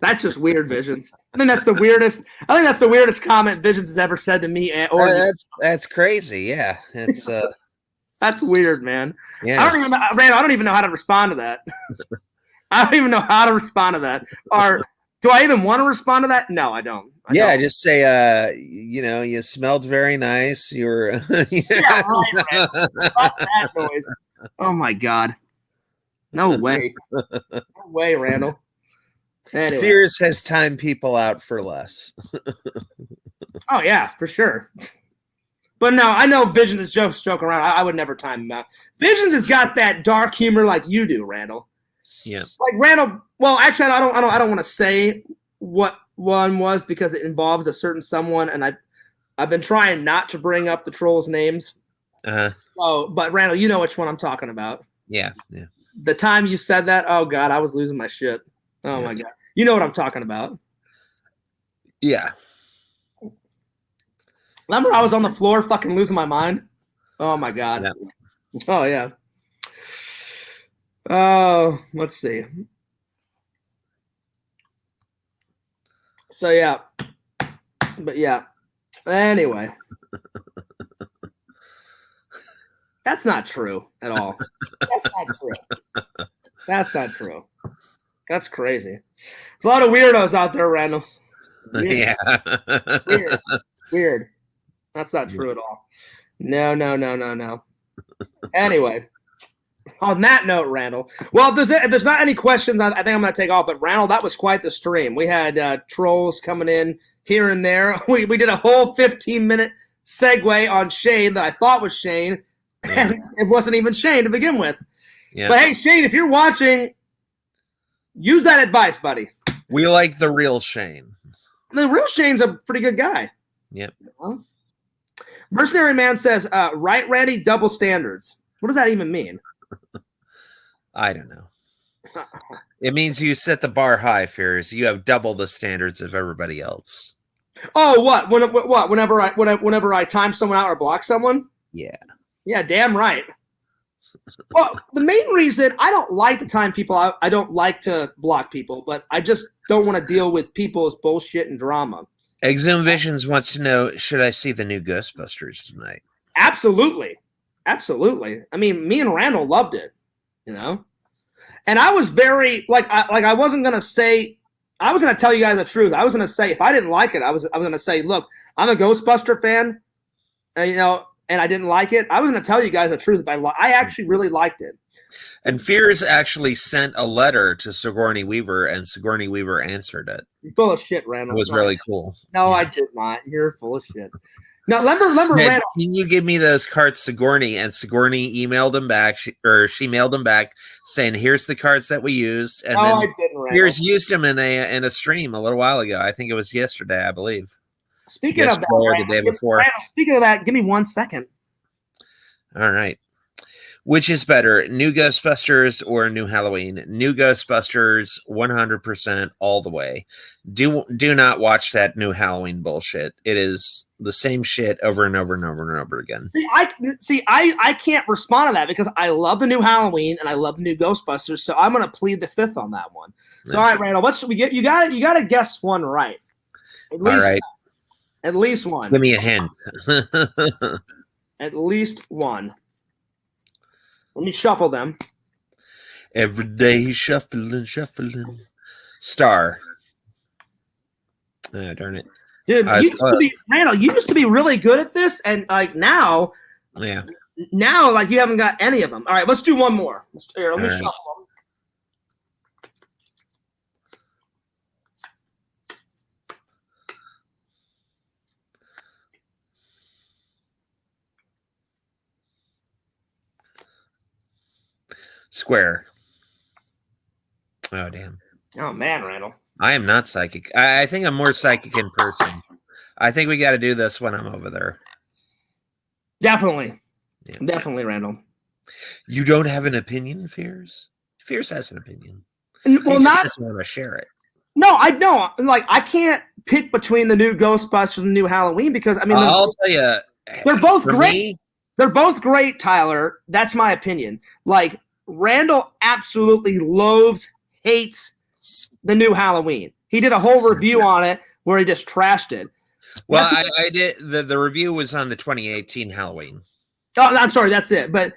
That's just weird, Visions. I think that's the weirdest comment Visions has ever said to me. That's crazy. Yeah, it's that's weird, man. Yeah, I don't even know how to respond to that. I don't even know how to respond to that. Or do I even want to respond to that? No, I don't. I don't. Just say, you smelled very nice. You were. Yeah, right, man. What's that noise? Oh my God. No way. No way, Randall. Anyway. Fears has timed people out for less. Oh, yeah, for sure. But no, I know Visions is joking around. I would never time him out. Visions has got that dark humor like you do, Randall. Yeah. Like Randall, well, actually, I don't want to say what one was because it involves a certain someone, and I've been trying not to bring up the trolls' names. Uh-huh. So, but Randall, you know which one I'm talking about. Yeah. The time you said that, oh God, I was losing my shit. Oh my God. You know what I'm talking about. Yeah. Remember I was on the floor fucking losing my mind? Oh my God. Yeah. Oh yeah. Oh, let's see. So yeah. But yeah. Anyway. That's not true at all. That's not true. That's not true. That's crazy. There's a lot of weirdos out there, Randall. Weird. Yeah. Weird. That's not true at all. No. Anyway, on that note, Randall. Well, if there's not any questions, I think I'm going to take off. But Randall, that was quite the stream. We had trolls coming in here and there. We did a whole 15-minute segue on Shane that I thought was Shane. And it wasn't even Shane to begin with. Yeah. But hey, Shane, if you're watching, use that advice, buddy. We like the real Shane. The real Shane's a pretty good guy. Yep. Mercenary Man says, right, Randy, double standards. What does that even mean? I don't know. It means you set the bar high, Fears. You have double the standards of everybody else. Oh, what? Whenever I time someone out or block someone? Yeah. Yeah, damn right. Well, the main reason I don't like to time people out, I don't like to block people, but I just don't want to deal with people's bullshit and drama. Exum Visions wants to know, should I see the new Ghostbusters tonight? Absolutely. Absolutely. I mean, me and Randall loved it, you know? And I was very, I wasn't going to say, I was going to tell you guys the truth. I was going to say, if I didn't like it, I was going to say, look, I'm a Ghostbuster fan, and I didn't like it. I was going to tell you guys the truth. I actually really liked it. And Fears actually sent a letter to Sigourney Weaver, and Sigourney Weaver answered it. You're full of shit, Randall. It was really cool. No, yeah. I did not. You're full of shit. Now, remember, Man, Randall. Can you give me those cards, Sigourney? And Sigourney emailed them back, she mailed them back, saying, "Here's the cards that we used." And I didn't, Randall. Fears used them in a stream a little while ago. I think it was yesterday, I believe. Speaking of that, or the day before. Randall, speaking of that, give me 1 second. All right. Which is better, New Ghostbusters or New Halloween? New Ghostbusters, 100% all the way. Do not watch that New Halloween bullshit. It is the same shit over and over and over and over again. I can't respond to that because I love the New Halloween and I love the New Ghostbusters, so I'm going to plead the fifth on that one. So, all right, Randall, you got to guess one right. All right. At least one. Give me a hint. At least one. Let me shuffle them. Every day shuffling. Star. Oh, darn it. Dude, Randall, you used to be really good at this, and now, yeah. Now, you haven't got any of them. All right, let's do one more. Let me shuffle them. Square. Oh, damn. Oh, man, Randall. I am not psychic. I think I'm more psychic in person. I think we got to do this when I'm over there. Definitely. Yeah. Definitely, Randall. You don't have an opinion, Fears? Fears has an opinion. Well, he just doesn't want to share it. No, I don't. I can't pick between the new Ghostbusters and the new Halloween because, I mean, I'll tell you. They're both great. Me, they're both great, Tyler. That's my opinion. Randall absolutely hates the new Halloween. He did a whole review on it where he just trashed it. Well, I did. The review was on the 2018 Halloween. Oh, I'm sorry. That's it. But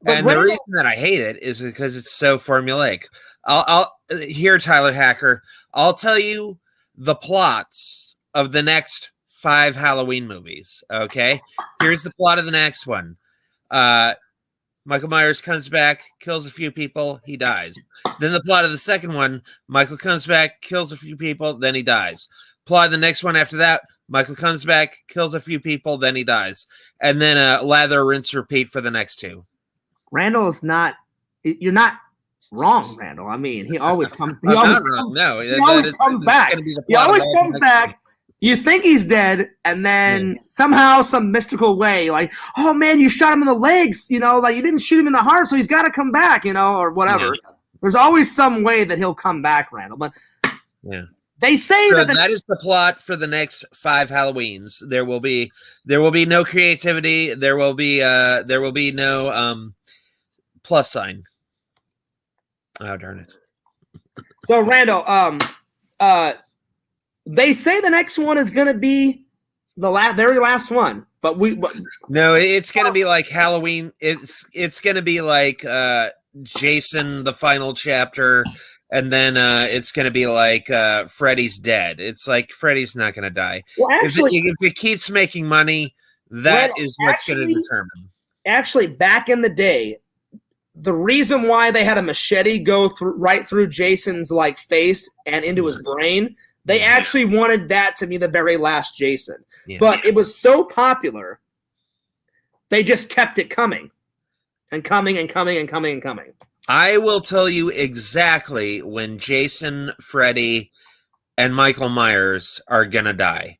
and Randall, the reason that I hate it is because it's so formulaic. I'll here, Tyler Hacker. I'll tell you the plots of the next 5 Halloween movies. Okay. Here's the plot of the next one. Michael Myers comes back, kills a few people, he dies. Then the plot of the second one, Michael comes back, kills a few people, then he dies. Plot of the next one after that, Michael comes back, kills a few people, then he dies. And then lather, rinse, repeat for the next 2. Randall is not – you're not wrong, Randall. I mean, he always comes – he always comes back. He always comes back. You think he's dead, and then somehow, some mystical way, oh man, you shot him in the legs, you didn't shoot him in the heart, so he's got to come back, or whatever. Yeah. There's always some way that he'll come back, Randall. But they say that is the plot for the next 5 Halloweens. There will be no creativity. There will be no plus sign. Oh, darn it. So Randall, they say the next one is going to be the very last one, but no, it's going to be like Halloween. It's going to be like Jason, the final chapter, and then it's going to be like Freddy's dead. It's like Freddy's not going to die. Well, actually, if it keeps making money, that is what's going to determine. Actually, back in the day, the reason why they had a machete go right through Jason's face and into his brain. They actually wanted that to be the very last Jason. Yeah. But it was so popular, they just kept it coming. And coming and coming and coming and coming. I will tell you exactly when Jason, Freddy, and Michael Myers are going to die.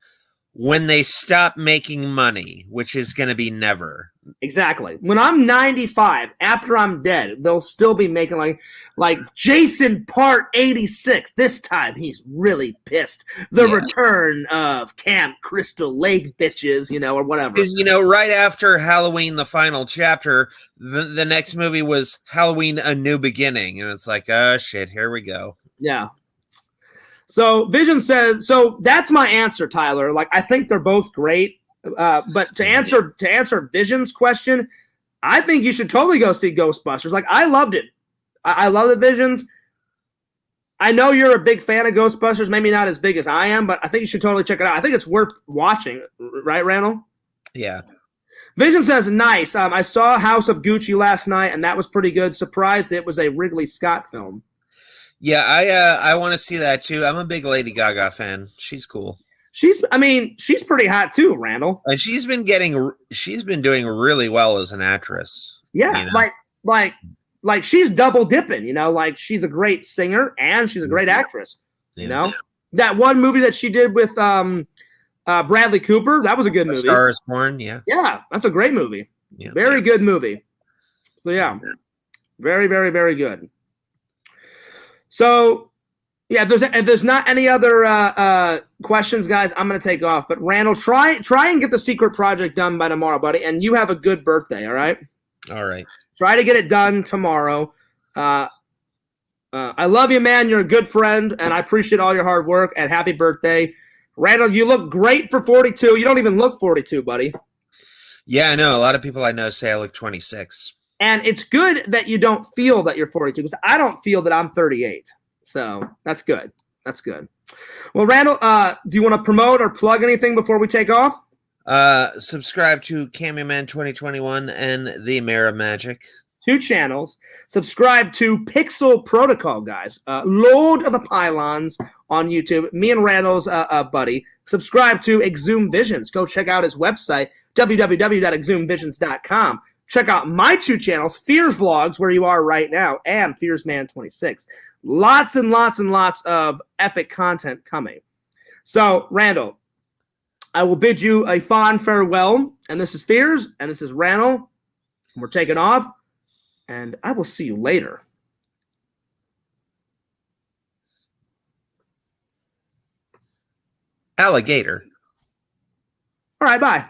when they stop making money, which is going to be never. Exactly. When I'm 95, after I'm dead, they'll still be making like Jason Part 86. This time he's really pissed. The return of Camp Crystal Lake bitches, or whatever. Because, right after Halloween, the final chapter, the next movie was Halloween, A New Beginning. And it's like, oh, shit, here we go. Yeah. So Vision says, so that's my answer, Tyler. Like, I think they're both great. But to answer Vision's question, I think you should totally go see Ghostbusters. Like, I loved it. I love the Visions. I know you're a big fan of Ghostbusters, maybe not as big as I am, but I think you should totally check it out. I think it's worth watching, right, Randall? Yeah. Vision says, nice. I saw House of Gucci last night, and that was pretty good. Surprised it was a Ridley Scott film. Yeah, I want to see that too. I'm a big Lady Gaga fan. She's cool. She's pretty hot too, Randall. And she's been doing really well as an actress. Yeah, like she's double dipping, like she's a great singer and she's a great actress. That one movie that she did with Bradley Cooper, that was a good movie. Star is Born, yeah. Yeah, that's a great movie. Yeah. Very good movie. So yeah. Very, very, very good. So yeah, if there's not any other questions, guys, I'm gonna take off. But Randall, try and get the secret project done by tomorrow, buddy. And you have a good birthday, all right? All right. Try to get it done tomorrow. I love you, man. You're a good friend, and I appreciate all your hard work. And happy birthday, Randall. You look great for 42. You don't even look 42, buddy. Yeah, I know. A lot of people I know say I look 26. And it's good that you don't feel that you're 42, because I don't feel that I'm 38. So that's good. That's good. Well, Randall, do you want to promote or plug anything before we take off? Subscribe to Cameo Man 2021 and The Mayor of Magic. 2 channels. Subscribe to Pixel Protocol, guys. Lord of the Pylons on YouTube. Me and Randall's buddy. Subscribe to Exhumed Visions. Go check out his website, www.exhumedvisions.com. Check out my 2 channels, Fears Vlogs, where you are right now, and Fears Man 26. Lots and lots and lots of epic content coming. So, Randall, I will bid you a fond farewell. And this is Fears, and this is Randall. We're taking off, and I will see you later. Alligator. All right, bye.